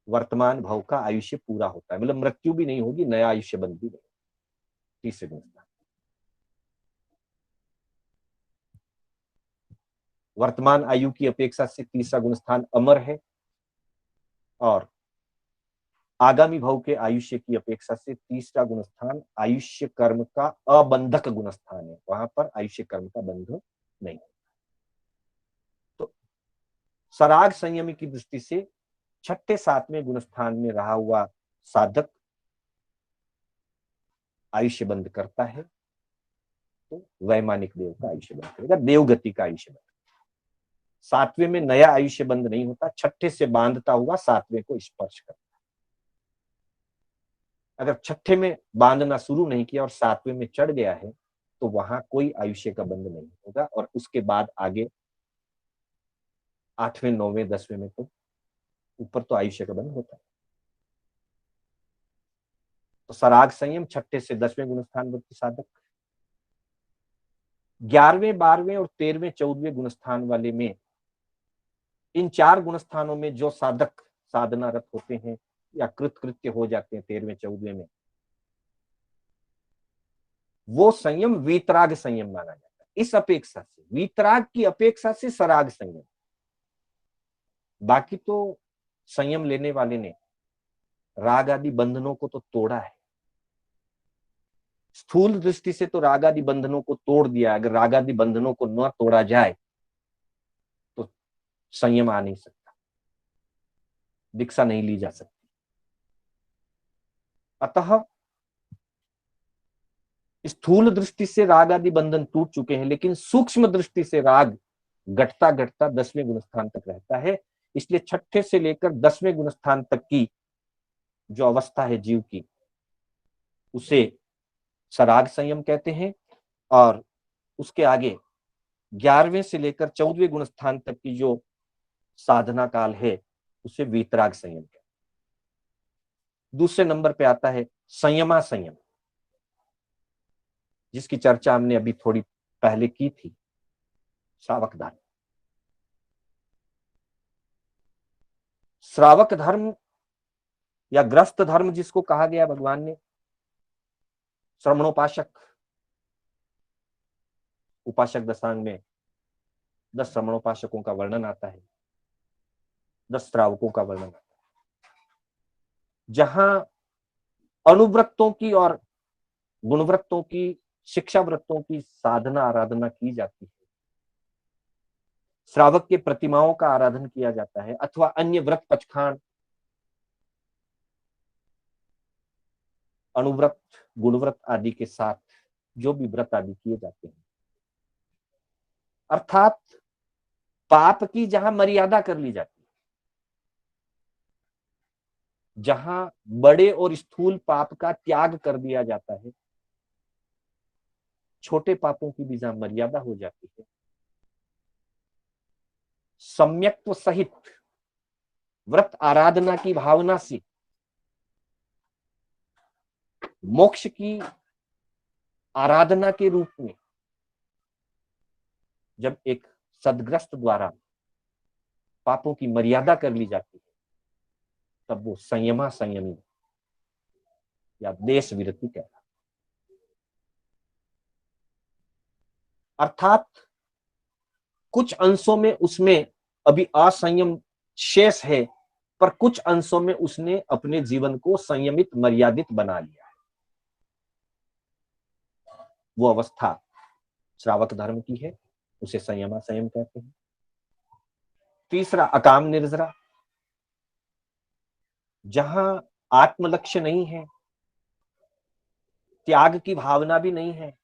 वर्तमान भव का आयुष्य पूरा होता है, मतलब मृत्यु भी नहीं होगी, नया आयुष्य बंद भी नहीं। तीसरे गुणस्थान वर्तमान आयु की अपेक्षा से तीसरा गुणस्थान अमर है, और आगामी भव के आयुष्य की अपेक्षा से तीसरा गुणस्थान आयुष्य कर्म का अबंधक गुणस्थान है, वहां पर आयुष्य कर्म का बंध नहीं। तो सराग संयमी की दृष्टि से छठे 7वें गुणस्थान में रहा हुआ साधक आयुष्य बंद करता है तो वैमानिक देव का आयुष्य बंद करेगा, देवगति का आयुष्य बंद करेगा। 7वें में नया आयुष्य बंद नहीं होता, छठे से बांधता हुआ 7वें को स्पर्श करता। अगर छठे में बांधना शुरू नहीं किया और 7वें में चढ़ गया है तो वहां कोई आयुष्य का बंध नहीं होगा, और उसके बाद आगे 8वें, 9वें, 10वें में तो ऊपर तो आयुष्य का बंध होता है। तो सराग संयम छठे से 10वें गुणस्थान वर्ती साधक, 11वें, 12वें और 13वें, 14वें गुणस्थान वाले में, इन 4 गुणस्थानों में जो साधक साधनारत होते हैं या कृतकृत्य हो जाते हैं 13वें, 14वें में, वो संयम वीतराग संयम माना जाता है। इस अपेक्षा से, वीतराग की अपेक्षा से सराग संयम। बाकी तो संयम लेने वाले ने राग आदि बंधनों को तो तोड़ा है, स्थूल दृष्टि से तो राग आदि बंधनों को तोड़ दिया। अगर राग आदि बंधनों को न तोड़ा जाए तो संयम आ नहीं सकता, दीक्षा नहीं ली जा सकती। अतः स्थूल दृष्टि से राग आदि बंधन टूट चुके हैं, लेकिन सूक्ष्म दृष्टि से राग घटता घटता 10वें गुण स्थान तक रहता है। इसलिए छठे से लेकर 10वें गुण स्थान तक की जो अवस्था है जीव की, उसे सराग संयम कहते हैं, और उसके आगे 11वें से लेकर 14वें गुण स्थान तक की जो साधना काल है, उसे वीतराग संयम कहते हैं। दूसरे नंबर पे आता है संयमा संयम, जिसकी चर्चा हमने अभी थोड़ी पहले की थी, श्रावक धर्म। श्रावक धर्म या ग्रस्त धर्म जिसको कहा गया भगवान ने, श्रमणोपासक, उपासक दशांग में 10 श्रमणोपासकों का वर्णन आता है, 10 श्रावकों का वर्णन आता है, जहां अनुव्रतों की और गुणव्रतों की, शिक्षा व्रतों की साधना आराधना की जाती है। श्रावक के प्रतिमाओं का आराधन किया जाता है, अथवा अन्य व्रत पचखान, अनुव्रत, गुणव्रत आदि के साथ जो भी व्रत आदि किए जाते हैं, अर्थात पाप की जहां मर्यादा कर ली जाती है, जहां बड़े और स्थूल पाप का त्याग कर दिया जाता है, छोटे पापों की भी जहां मर्यादा हो जाती है, सम्यक्त्व सहित व्रत आराधना की भावना से मोक्ष की आराधना के रूप में जब एक सदग्रस्त द्वारा पापों की मर्यादा कर ली जाती है, तब वो संयमा संयमी या देश विरति कहलाता है। अर्थात कुछ अंशों में उसमें अभी असंयम शेष है, पर कुछ अंशों में उसने अपने जीवन को संयमित मर्यादित बना लिया है। वो अवस्था श्रावक धर्म की है, उसे संयमा संयम कहते हैं। तीसरा अकाम निर्जरा, जहां आत्मलक्ष्य नहीं है, त्याग की भावना भी नहीं है,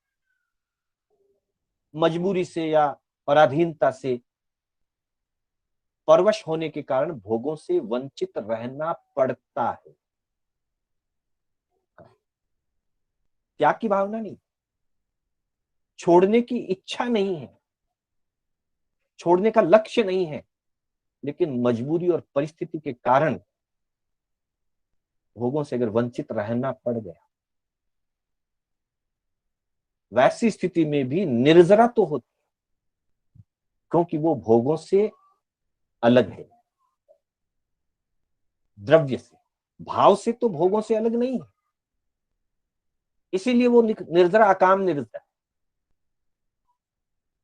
मजबूरी से या पराधीनता से, परवश होने के कारण भोगों से वंचित रहना पड़ता है। त्याग की भावना नहीं, छोड़ने की इच्छा नहीं है, छोड़ने का लक्ष्य नहीं है, लेकिन मजबूरी और परिस्थिति के कारण भोगों से अगर वंचित रहना पड़ गया, वैसी स्थिति में भी निर्जरा तो होती, क्योंकि वो भोगों से अलग है, द्रव्य से, भाव से तो भोगों से अलग नहीं है, इसीलिए वो निर्जरा अकाम निर्जरा,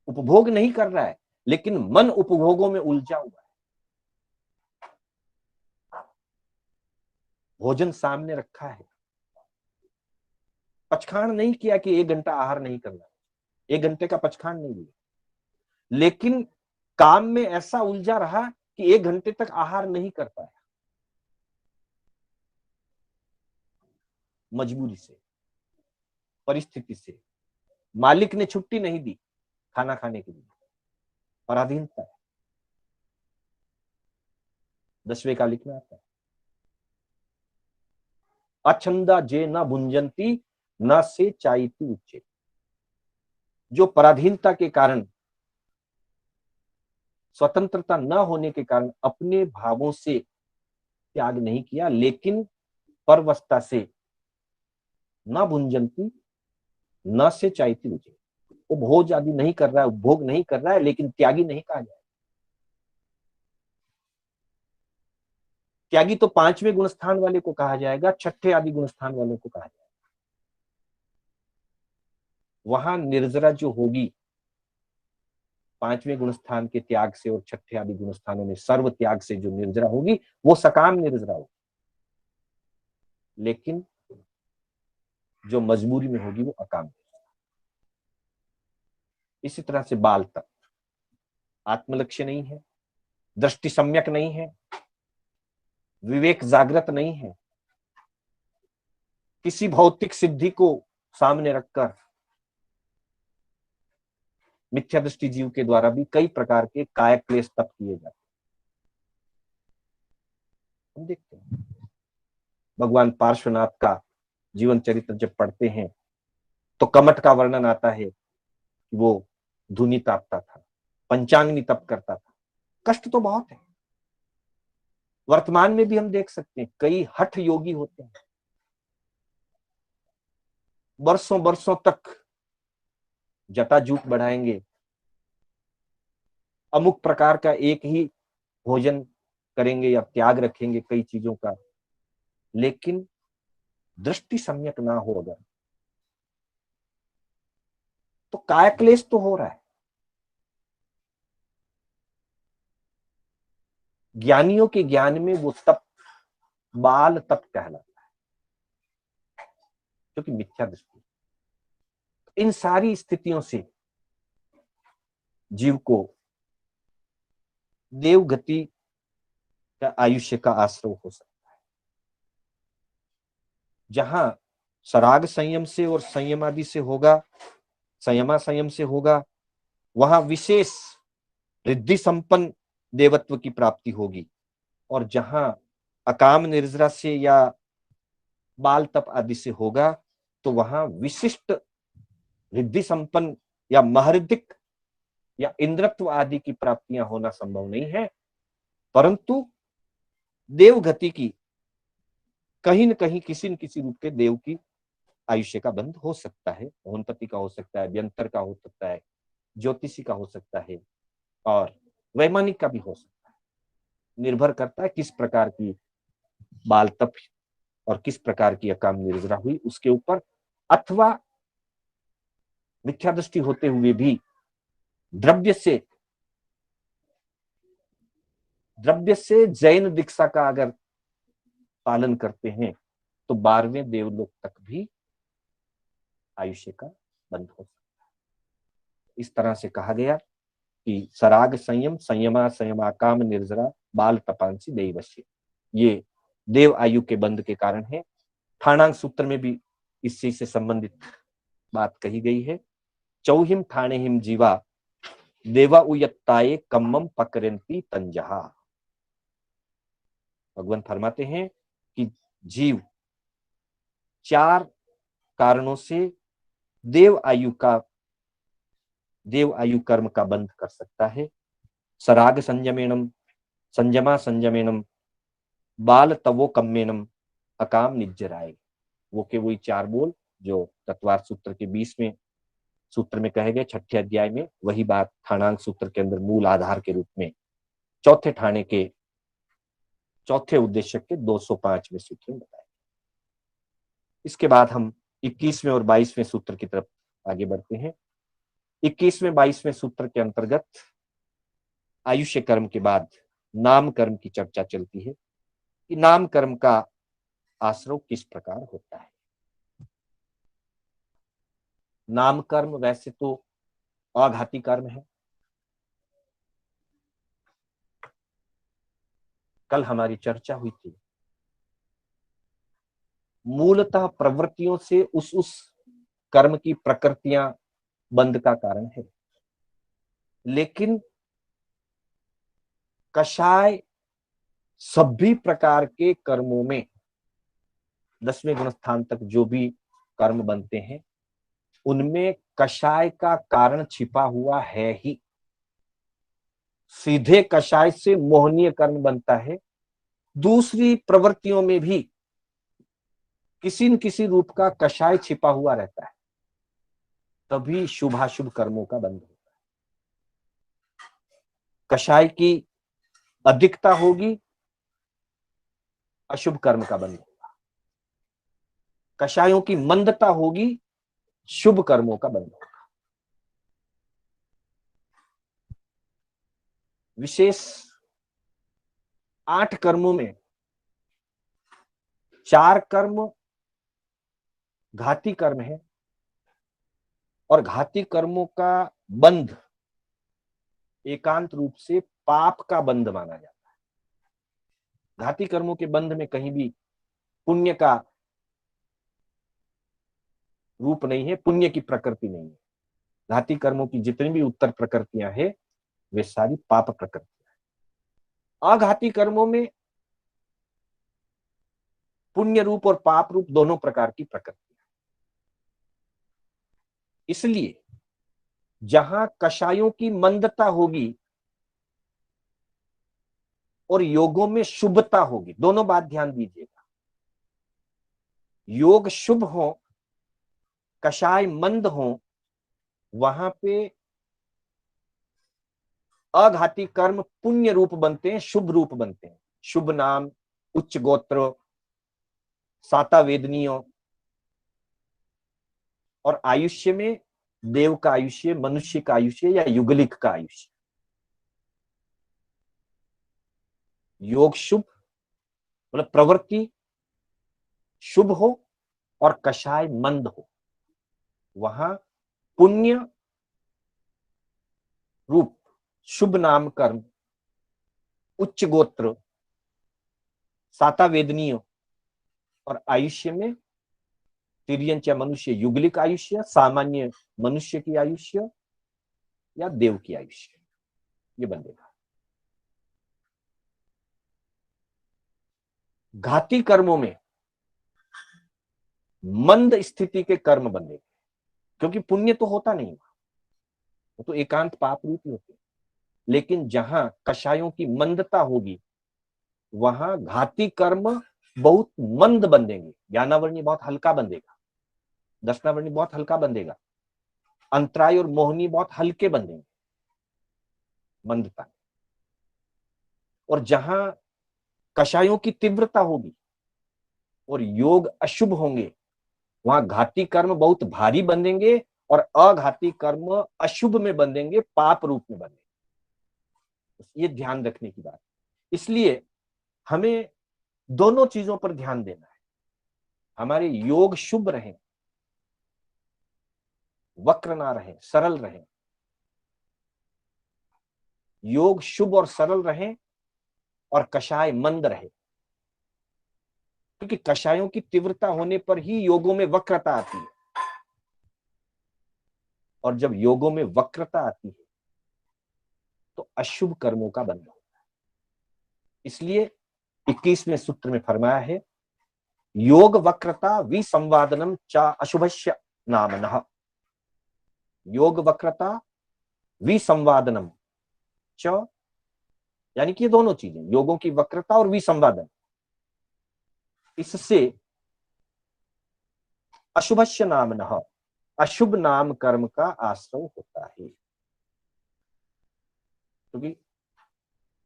उपभोग नहीं कर रहा है, लेकिन मन उपभोगों में उलझा हुआ है। भोजन सामने रखा है, पचखान नहीं किया कि 1 घंटा आहार नहीं करना, 1 घंटे का पचखान नहीं लिया, लेकिन काम में ऐसा उलझा रहा कि 1 घंटे तक आहार नहीं कर पाया, मजबूरी से, परिस्थिति से, मालिक ने छुट्टी नहीं दी खाना खाने के लिए, पराधीनता है। 10वें कालिक में आता है, अछंदा जे न भुंजंती न से चाइती उच्चे, जो पराधीनता के कारण, स्वतंत्रता न होने के कारण अपने भावों से त्याग नहीं किया, लेकिन परवस्ता से न भुंजंती न से चाइती उच्चे, वो भोज आदि नहीं कर रहा है, उपभोग नहीं कर रहा है, लेकिन त्यागी नहीं कहा जाए। त्यागी तो 5वें गुणस्थान वाले को कहा जाएगा, छठे आदि गुणस्थान वालों को कहा जाएगा। वहां निर्जरा जो होगी 5वें गुणस्थान के त्याग से और छठे आदि गुणस्थानों में सर्व त्याग से जो निर्जरा होगी, वो सकाम निर्जरा होगी, लेकिन जो मजबूरी में होगी वो अकाम। इसी तरह से बाल तक आत्मलक्ष्य नहीं है, दृष्टि सम्यक नहीं है, विवेक जागृत नहीं है, किसी भौतिक सिद्धि को सामने रखकर मिथ्या दृष्टि जीव के द्वारा भी कई प्रकार के कायक क्लेश तप किए जाते हैं। हम देखते हैं भगवान पार्श्वनाथ का जीवन चरित्र जब पढ़ते हैं तो कमठ का वर्णन आता है कि वो धुनी तापता था, पंचांगनी तप करता था। कष्ट तो बहुत है। वर्तमान में भी हम देख सकते हैं कई हठ योगी होते हैं, वर्षों वर्षों तक जटाजूट बढ़ाएंगे, अमुक प्रकार का एक ही भोजन करेंगे या त्याग रखेंगे कई चीजों का, लेकिन दृष्टि सम्यक ना हो अगर तो काय क्लेश तो हो रहा है। ज्ञानियों के ज्ञान में वो तप बाल तप कहलाता है, क्योंकि मिथ्या दृष्टि। इन सारी स्थितियों से जीव को देव गति का आयुष्य का आश्रय हो सकता है, जहां सराग संयम से और संयम आदि से होगा, संयमा संयम से होगा, वहां विशेष रिद्धि संपन्न देवत्व की प्राप्ति होगी। और जहां अकाम निर्जरा से या बाल तप आदि से होगा तो वहां विशिष्ट रिद्धि संपन्न या महरिद्धिक या इंद्रत्व आदि की प्राप्तियां होना संभव नहीं है, परंतु देव गति की कहीं न कहीं किसी न किसी रूप के देव की आयुष्य का बंध हो सकता है। मोहनपति का हो सकता है, व्यंतर का हो सकता है, ज्योतिषी का हो सकता है और वैमानिक का भी हो सकता है। निर्भर करता है किस प्रकार की बाल तप और किस प्रकार की अकाम निर्जरा हुई उसके ऊपर, अथवा मिथ्या दृष्टि होते हुए भी द्रव्य से जैन दीक्षा का अगर पालन करते हैं तो 12वें देवलोक तक भी आयुष्य का बंध हो सकता है। इस तरह से कहा गया कि सराग संयम, संयमा संयमा काम निर्जरा बाल तपांसी दैवश्य, ये देव आयु के बंध के कारण है। ठाणांग सूत्र में भी इस चीज से संबंधित बात कही गई है। चौहिम ठाणे हिम जीवा देवा उयत्ताए कम्मम पकरंती तंजहा। भगवान फरमाते हैं कि जीव 4 कारणों से देव आयु कर्म का बंध कर सकता है। सराग संयमेनम, संयमा संयमेनम, बाल तवो कम्मेनम, अकाम निज्जराय। वो के वही 4 बोल जो तत्वार सूत्र के 20वें सूत्र में कहे गए, 6ठे अध्याय में वही बात ठाणांग सूत्र के अंदर मूल आधार के रूप में चौथे ठाणे के चौथे उद्देश्य के 205वें सूत्र में बताया। इसके बाद हम 21वें और 22वें सूत्र की तरफ आगे बढ़ते हैं। 21वें 22वें सूत्र के अंतर्गत आयुष्य कर्म के बाद नाम कर्म की चर्चा चलती है कि नाम कर्म का आश्रय किस प्रकार होता है। नाम कर्म वैसे तो अघाती कर्म है। कल हमारी चर्चा हुई थी, मूलतः प्रवृत्तियों से उस कर्म की प्रकृतियां बंध का कारण है, लेकिन कषाय सभी प्रकार के कर्मों में 10वें गुण स्थान तक जो भी कर्म बनते हैं उनमें कषाय का कारण छिपा हुआ है ही। सीधे कषाय से मोहनीय कर्म बनता है, दूसरी प्रवृत्तियों में भी किसी न किसी रूप का कषाय छिपा हुआ रहता है, तभी शुभाशुभ कर्मों का बंध होता है। कषाय की अधिकता होगी, अशुभ कर्म का बंध होगा। कषायों की मंदता होगी, शुभ कर्मों का बंध होगा। विशेष 8 कर्मों में 4 कर्म घाती कर्म है और घाती कर्मों का बंध एकांत रूप से पाप का बंध माना जाता है। घाती कर्मों के बंध में कहीं भी पुण्य का रूप नहीं है, पुण्य की प्रकृति नहीं है। घाती कर्मों की जितनी भी उत्तर प्रकृतियां हैं वे सारी पाप प्रकृतियां। अघाती कर्मों में पुण्य रूप और पाप रूप दोनों प्रकार की प्रकृति। इसलिए जहां कषायों की मंदता होगी और योगों में शुभता होगी, दोनों बात ध्यान दीजिएगा। योग शुभ हो, कषाय मंद हो, वहां पे अघाती कर्म पुण्य रूप बनते हैं, शुभ रूप बनते हैं। शुभ नाम, उच्च गोत्र, साता वेदनीय, और आयुष्य में देव का आयुष्य, मनुष्य का आयुष्य या युगलिक का आयुष्य। योग शुभ मतलब प्रवृत्ति शुभ हो और कषाय मंद हो, वहां पुण्य रूप शुभ नाम कर्म, उच्च गोत्र, साता वेदनीय, और आयुष्य में तिर्यंच या मनुष्य युगलिक आयुष्य, सामान्य मनुष्य की आयुष्य या देव की आयुष्य, ये बनेगा। घाती कर्मों में मंद स्थिति के कर्म बनेंगे, क्योंकि पुण्य तो होता नहीं, वो तो एकांत पाप रूप ही होते। लेकिन जहां कषायों की मंदता होगी वहां घाती कर्म बहुत मंद बंधेंगे। ज्ञानावरणी बहुत हल्का बंधेगा, दशनावरणी बहुत हल्का बंधेगा, अंतराय और मोहनी बहुत हल्के बंधेंगे मंदता। और जहां कषायों की तीव्रता होगी और योग अशुभ होंगे वहां घाती कर्म बहुत भारी बंधेंगे और अघाती कर्म अशुभ में बंधेंगे, पाप रूप में बंधेंगे। ये ध्यान रखने की बात। इसलिए हमें दोनों चीजों पर ध्यान देना है। हमारे योग शुभ रहे, वक्र ना रहे, सरल रहे। योग शुभ और सरल रहे और कषाय मंद रहे, क्योंकि कषायों की तीव्रता होने पर ही योगों में वक्रता आती है, और जब योगों में वक्रता आती है तो अशुभ कर्मों का बंध होता है। इसलिए 21वें सूत्र में फरमाया है, योग वक्रता विसंवादनम चा अशुभस्य नामनः। योग वक्रता विसंवादनम च, यानी कि ये दोनों चीजें, योगों की वक्रता और विसंवादन, इससे अशुभस्य नामनः, अशुभ नाम कर्म का आश्रय होता है। क्योंकि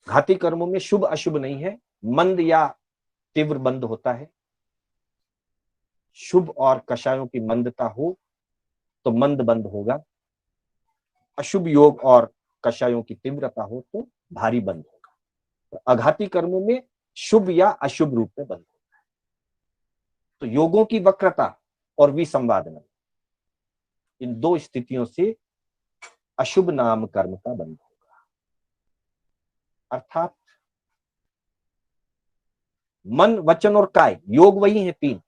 घाती कर्मों में शुभ अशुभ नहीं है, मंद या तीव्र बंद होता है। शुभ और कषायों की मंदता हो तो मंद बंद होगा, अशुभ योग और कषायों की तीव्रता हो तो भारी बंद होगा। तो अघाती कर्मों में शुभ या अशुभ रूप में बंद होता है। तो योगों की वक्रता और विसंवादन, इन दो स्थितियों से अशुभ नाम कर्म का बंध होगा। अर्थात मन, वचन और काय, योग वही है तीन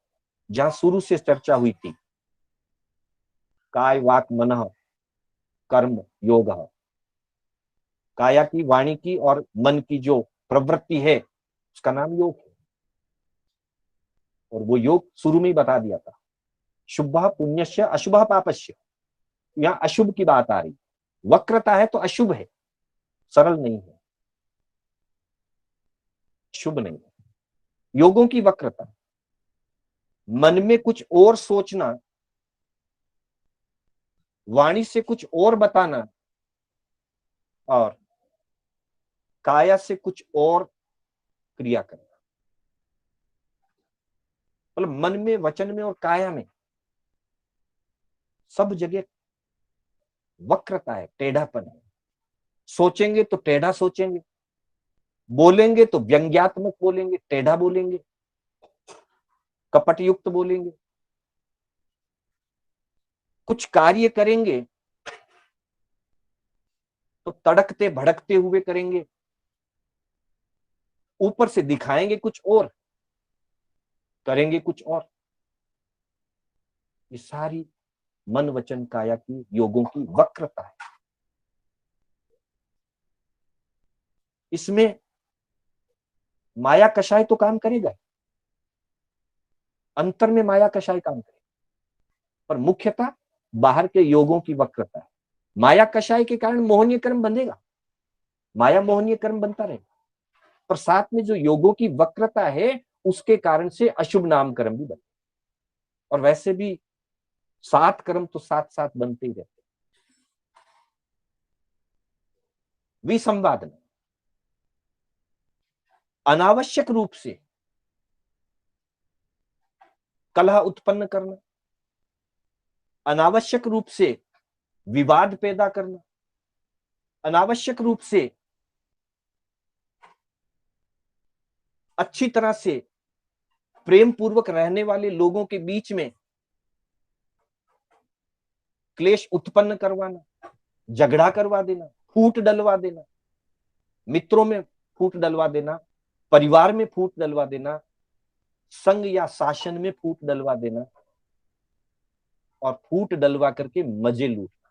जहां शुरू से चर्चा हुई थी। काय वाक मन कर्म योग। काया की, वाणी की और मन की जो प्रवृत्ति है उसका नाम योग है, और वो योग शुरू में ही बता दिया था। शुभ पुण्यस्य अशुभ पापस्य, यहां अशुभ की बात आ रही। वक्रता है तो अशुभ है, सरल नहीं है, शुभ नहीं है। योगों की वक्रता, मन में कुछ और सोचना, वाणी से कुछ और बताना, और काया से कुछ और क्रिया करना। मतलब मन में, वचन में और काया में सब जगह वक्रता है, टेढ़ापन है। सोचेंगे तो टेढ़ा सोचेंगे, बोलेंगे तो व्यंग्यात्मक बोलेंगे, टेढ़ा बोलेंगे, कपट युक्त बोलेंगे। कुछ कार्य करेंगे तो तड़कते भड़कते हुए करेंगे, ऊपर से दिखाएंगे कुछ और, करेंगे कुछ और। ये सारी मन वचन काया की योगों की वक्रता है। इसमें माया कषाय तो काम करेगा, अंतर में माया कषाय काम करेगा, पर मुख्यतः बाहर के योगों की वक्रता है। माया कषाय के कारण मोहनीय कर्म बंधेगा, माया मोहनीय कर्म बनता रहेगा, पर साथ में जो योगों की वक्रता है उसके कारण से अशुभ नाम कर्म भी बनते, और वैसे भी 7 कर्म तो साथ साथ बनते ही रहते। विसंवाद, अनावश्यक रूप से कलह उत्पन्न करना, अनावश्यक रूप से विवाद पैदा करना, अनावश्यक रूप से अच्छी तरह से प्रेम पूर्वक रहने वाले लोगों के बीच में क्लेश उत्पन्न करवाना, झगड़ा करवा देना, फूट डलवा देना, मित्रों में फूट डलवा देना, परिवार में फूट डलवा देना, संघ या शासन में फूट डलवा देना, और फूट डलवा करके मजे लूटना।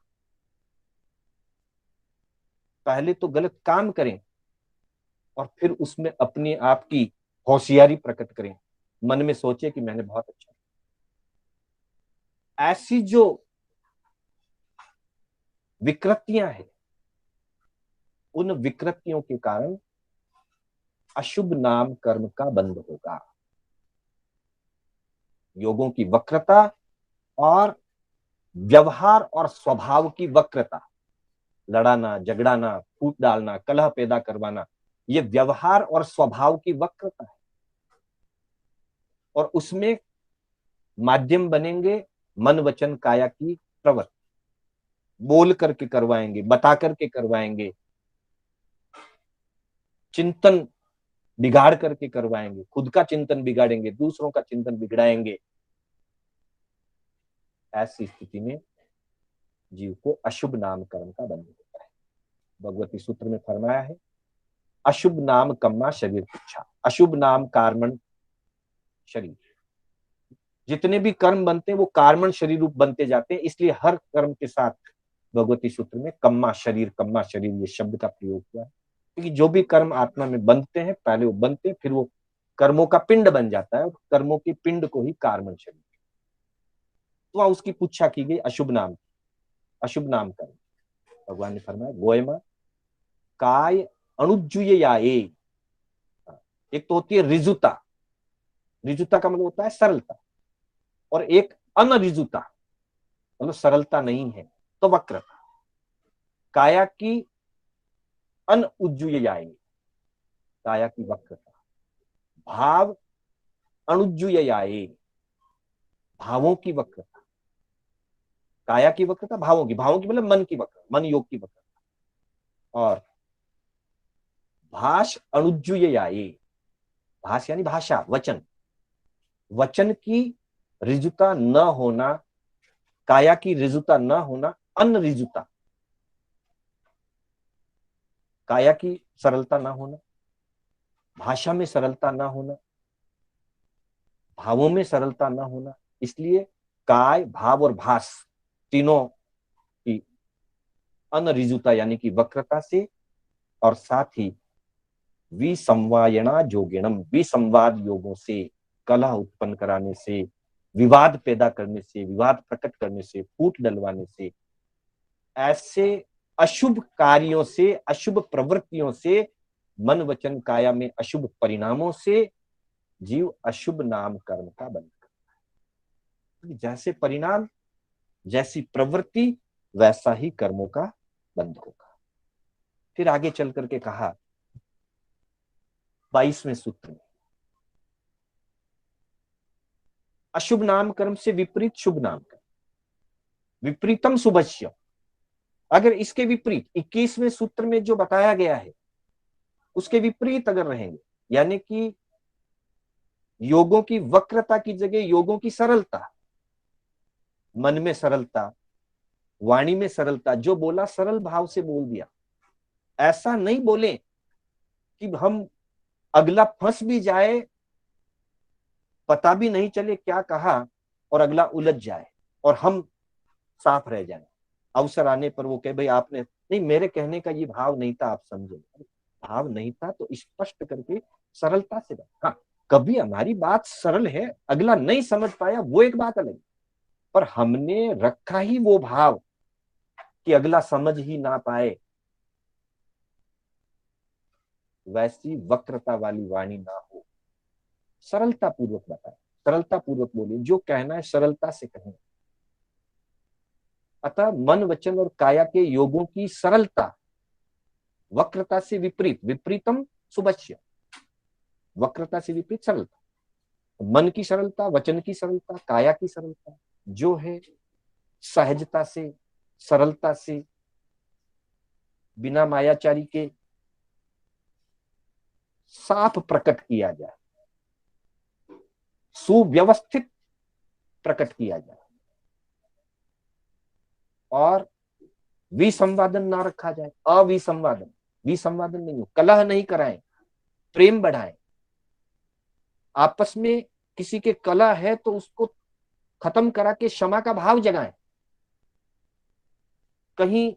पहले तो गलत काम करें और फिर उसमें अपने आप की होशियारी प्रकट करें, मन में सोचे कि मैंने बहुत अच्छा। ऐसी जो विकृतियां हैं, उन विकृतियों के कारण अशुभ नाम कर्म का बंध होगा। योगों की वक्रता और व्यवहार और स्वभाव की वक्रता, लड़ाना, झगड़ाना, फूट डालना, कलह पैदा करवाना, ये व्यवहार और स्वभाव की वक्रता है, और उसमें माध्यम बनेंगे मन वचन काया की प्रवृत्ति। बोल करके करवाएंगे, बता करके करवाएंगे, चिंतन बिगाड़ करके करवाएंगे, खुद का चिंतन बिगाड़ेंगे, दूसरों का चिंतन बिगड़ाएंगे। ऐसी स्थिति में जीव को अशुभ नाम कर्म का बंध होता है। भगवती सूत्र में फरमाया है, अशुभ नाम कम्मा शरीर इच्छा, अशुभ नाम कार्मण शरीर। जितने भी कर्म बनते हैं वो कार्मण शरीर रूप बनते जाते हैं, इसलिए हर कर्म के साथ भगवती सूत्र में कम्मा शरीर ये शब्द का प्रयोग हुआ है, क्योंकि जो भी कर्म आत्मा में बंधते हैं, पहले वो बनते हैं, फिर वो कर्मों का पिंड बन जाता है, और कर्मों के पिंड को ही कार्मण शरीर। तो वहां उसकी पूछा की गई अशुभ नाम कर्म। भगवान ने फरमाया, गोयमा काय अनुज्जुये। एक तो होती है रिजुता, रिजुता का मतलब होता है सरलता, और एक अनरिजुता मतलब सरलता नहीं है तो वक्रता। काया की अनुज्जुये, काया की वक्रता, भाव अनुज्जुये, भावों की वक्रता, काया की वक्रता, भावों की मतलब मन की वक्रता, मन योग की वक्रता, और भाष अनुज्जुये, भाष यानी भाषा, वचन, वचन की रिजुता न होना, काया की रिजुता न होना, अनरिजुता, काया की सरलता ना होना, भाषा में सरलता ना होना, भावों में सरलता ना होना, इसलिए काय, भाव और भास तीनों की अनरिजुता यानी कि वक्रता से, और साथ ही विसंवायणा जोगिणम, विसंवाद योगों से, कलह उत्पन्न कराने से, विवाद पैदा करने से, विवाद प्रकट करने से, फूट डलवाने से, ऐसे अशुभ कार्यों से, अशुभ प्रवृत्तियों से, मन वचन काया में अशुभ परिणामों से जीव अशुभ नाम कर्म का बंध करता है। जैसे परिणाम, जैसी प्रवृत्ति, वैसा ही कर्मों का बंध होगा। फिर आगे चल करके कहा 22वें सूत्र में, अशुभ नाम कर्म से विपरीत शुभ नाम कर्म, विपरीतम शुभस्य। अगर इसके विपरीत 21वें सूत्र में जो बताया गया है उसके विपरीत अगर रहेंगे, यानी कि योगों की वक्रता की जगह योगों की सरलता, मन में सरलता, वाणी में सरलता, जो बोला सरल भाव से बोल दिया, ऐसा नहीं बोले कि हम अगला फंस भी जाए, पता भी नहीं चले क्या कहा, और अगला उलझ जाए और हम साफ रह जाए। अवसर आने पर वो कहे भाई आपने नहीं, मेरे कहने का ये भाव नहीं था, आप समझे। भाव नहीं था तो स्पष्ट करके सरलता से हाँ, कभी हमारी बात सरल है, अगला नहीं समझ पाया, वो एक बात अलग, पर हमने रखा ही वो भाव कि अगला समझ ही ना पाए, वैसी वक्रता वाली वाणी ना हो। सरलता पूर्वक बताए, सरलता पूर्वक बोले, जो कहना है सरलता से कहें। अतः मन वचन और काया के योगों की सरलता वक्रता से विपरीत, विपरीतम सुबच्य, वक्रता से विपरीत सरलता। मन की सरलता, वचन की सरलता, काया की सरलता जो है सहजता से, सरलता से, बिना मायाचारी के साफ प्रकट किया जाए, सुव्यवस्थित प्रकट किया जाए, और विसंवादन ना रखा जाए। अविसंवादन, विसंवादन नहीं हो, कलह नहीं कराएं, प्रेम बढ़ाएं। आपस में किसी के कलह है तो उसको खत्म करा के क्षमा का भाव जगाएं। कहीं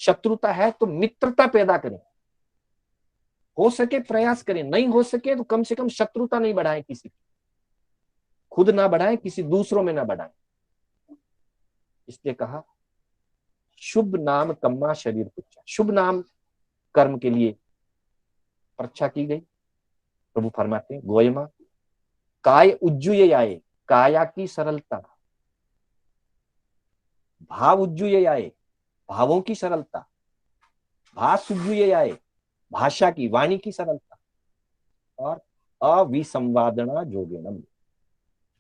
शत्रुता है तो मित्रता पैदा करें, हो सके प्रयास करें, नहीं हो सके तो कम से कम शत्रुता नहीं बढ़ाएं, किसी खुद ना बढ़ाएं, किसी दूसरों में ना बढ़ाएं। इसलिए कहा शुभ नाम कम्मा शरीर पुच्छा, शुभ नाम कर्म के लिए परीक्षा की गई। प्रभु फरमाते हैं गोयमा काय उज्जुये आए, काया की सरलता, भाव उज्जुये आए, भावों की सरलता, भाष उज्जुये आए, भाषा की, वाणी की सरलता, और अविसंवादना जोगेनम,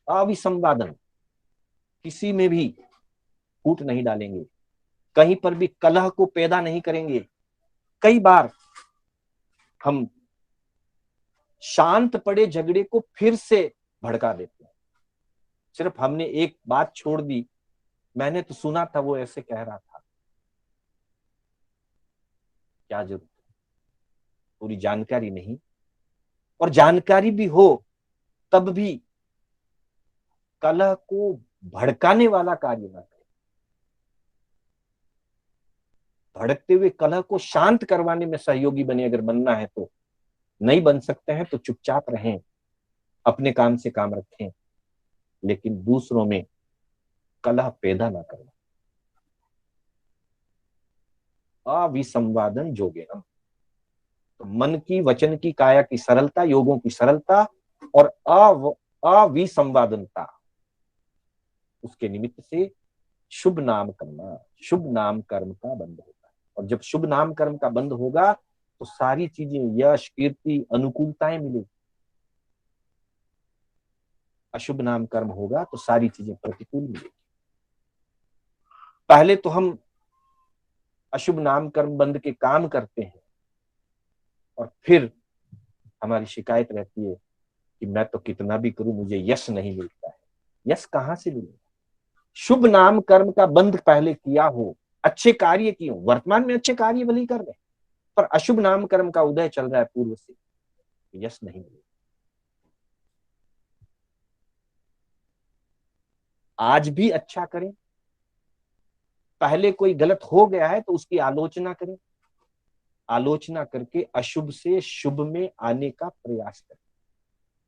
अविसंवादन, किसी में भी फूट नहीं डालेंगे, कहीं पर भी कलह को पैदा नहीं करेंगे। कई बार हम शांत पड़े झगड़े को फिर से भड़का देते हैं, सिर्फ हमने एक बात छोड़ दी, मैंने तो सुना था वो ऐसे कह रहा था, क्या जरूरत, पूरी जानकारी नहीं, और जानकारी भी हो तब भी कलह को भड़काने वाला कार्य ना करें। भड़कते हुए कलह को शांत करवाने में सहयोगी बने, अगर बनना है तो। नहीं बन सकते हैं तो चुपचाप रहें, अपने काम से काम रखें, लेकिन दूसरों में कलह पैदा ना करें। अविसंवादन जोगेनम, तो मन की, वचन की, काया की सरलता, योगों की सरलता और अविसंवादनता, उसके निमित्त से शुभ नाम करना, शुभ नाम कर्म का बंध होता है। और जब शुभ नाम कर्म का बंध होगा तो सारी चीजें, यश, कीर्ति, अनुकूलताएं मिलेगी। अशुभ नाम कर्म होगा तो सारी चीजें प्रतिकूल मिलेगी। पहले तो हम अशुभ नाम कर्म बंद के काम करते हैं और फिर हमारी शिकायत रहती है कि मैं तो कितना भी करूं मुझे यश नहीं मिलता है। यश कहां से मिलेगा? शुभ नाम कर्म का बंध पहले किया हो, अच्छे कार्य किए हो, वर्तमान में अच्छे कार्य भले कर रहे, पर अशुभ नाम कर्म का उदय चल रहा है पूर्व से, यश नहीं मिलेगा। आज भी अच्छा करें, पहले कोई गलत हो गया है तो उसकी आलोचना करें, आलोचना करके अशुभ से शुभ में आने का प्रयास करें,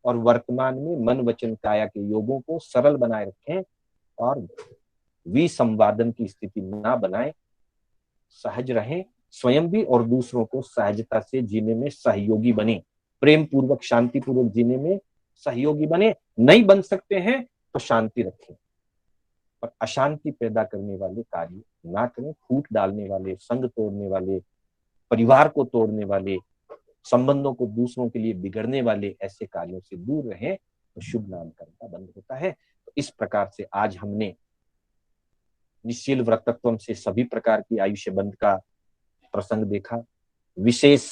और वर्तमान में मन वचन काया के योगों को सरल बनाए रखें और विसंवादन की स्थिति ना बनाए, सहज रहें स्वयं भी और दूसरों को सहजता से जीने में सहयोगी बने, प्रेम पूर्वक शांति पूर्वक जीने में सहयोगी बने। नहीं बन सकते हैं तो शांति रखें, पर अशांति पैदा करने वाले कार्य ना करें, फूट डालने वाले, संग तोड़ने वाले, परिवार को तोड़ने वाले, संबंधों को दूसरों के लिए बिगड़ने वाले ऐसे कार्यों से दूर रहें तो शुभ नाम कर्म का बंध होता है। तो इस प्रकार से आज हमने निश्चल व्रतत्व से सभी प्रकार की आयुष्य बंध का प्रसंग देखा, विशेष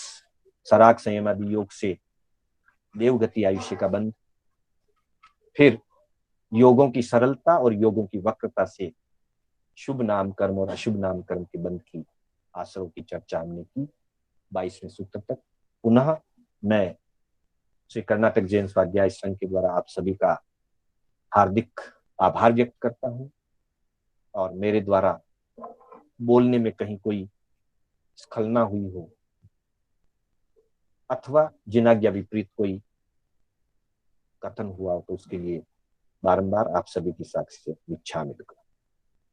सराग संयम आदि योग से देवगति आयुष्य का बंध, फिर योगों की सरलता और योगों की वक्रता से शुभ नाम कर्म और अशुभ नाम कर्म के बंध की आश्रव की चर्चा हमने की 22वें सूत्र तक। पुनः मैं श्री कर्नाटक जैन स्वाध्याय संघ के द्वारा आप सभी का हार्दिक आभार व्यक्त करता हूं। और मेरे द्वारा बोलने में कहीं कोई स्खलना हुई हो अथवा जिनाज्ञा विपरीत कोई कथन हुआ हो तो उसके लिए बारंबार आप सभी की साक्षी से क्षमा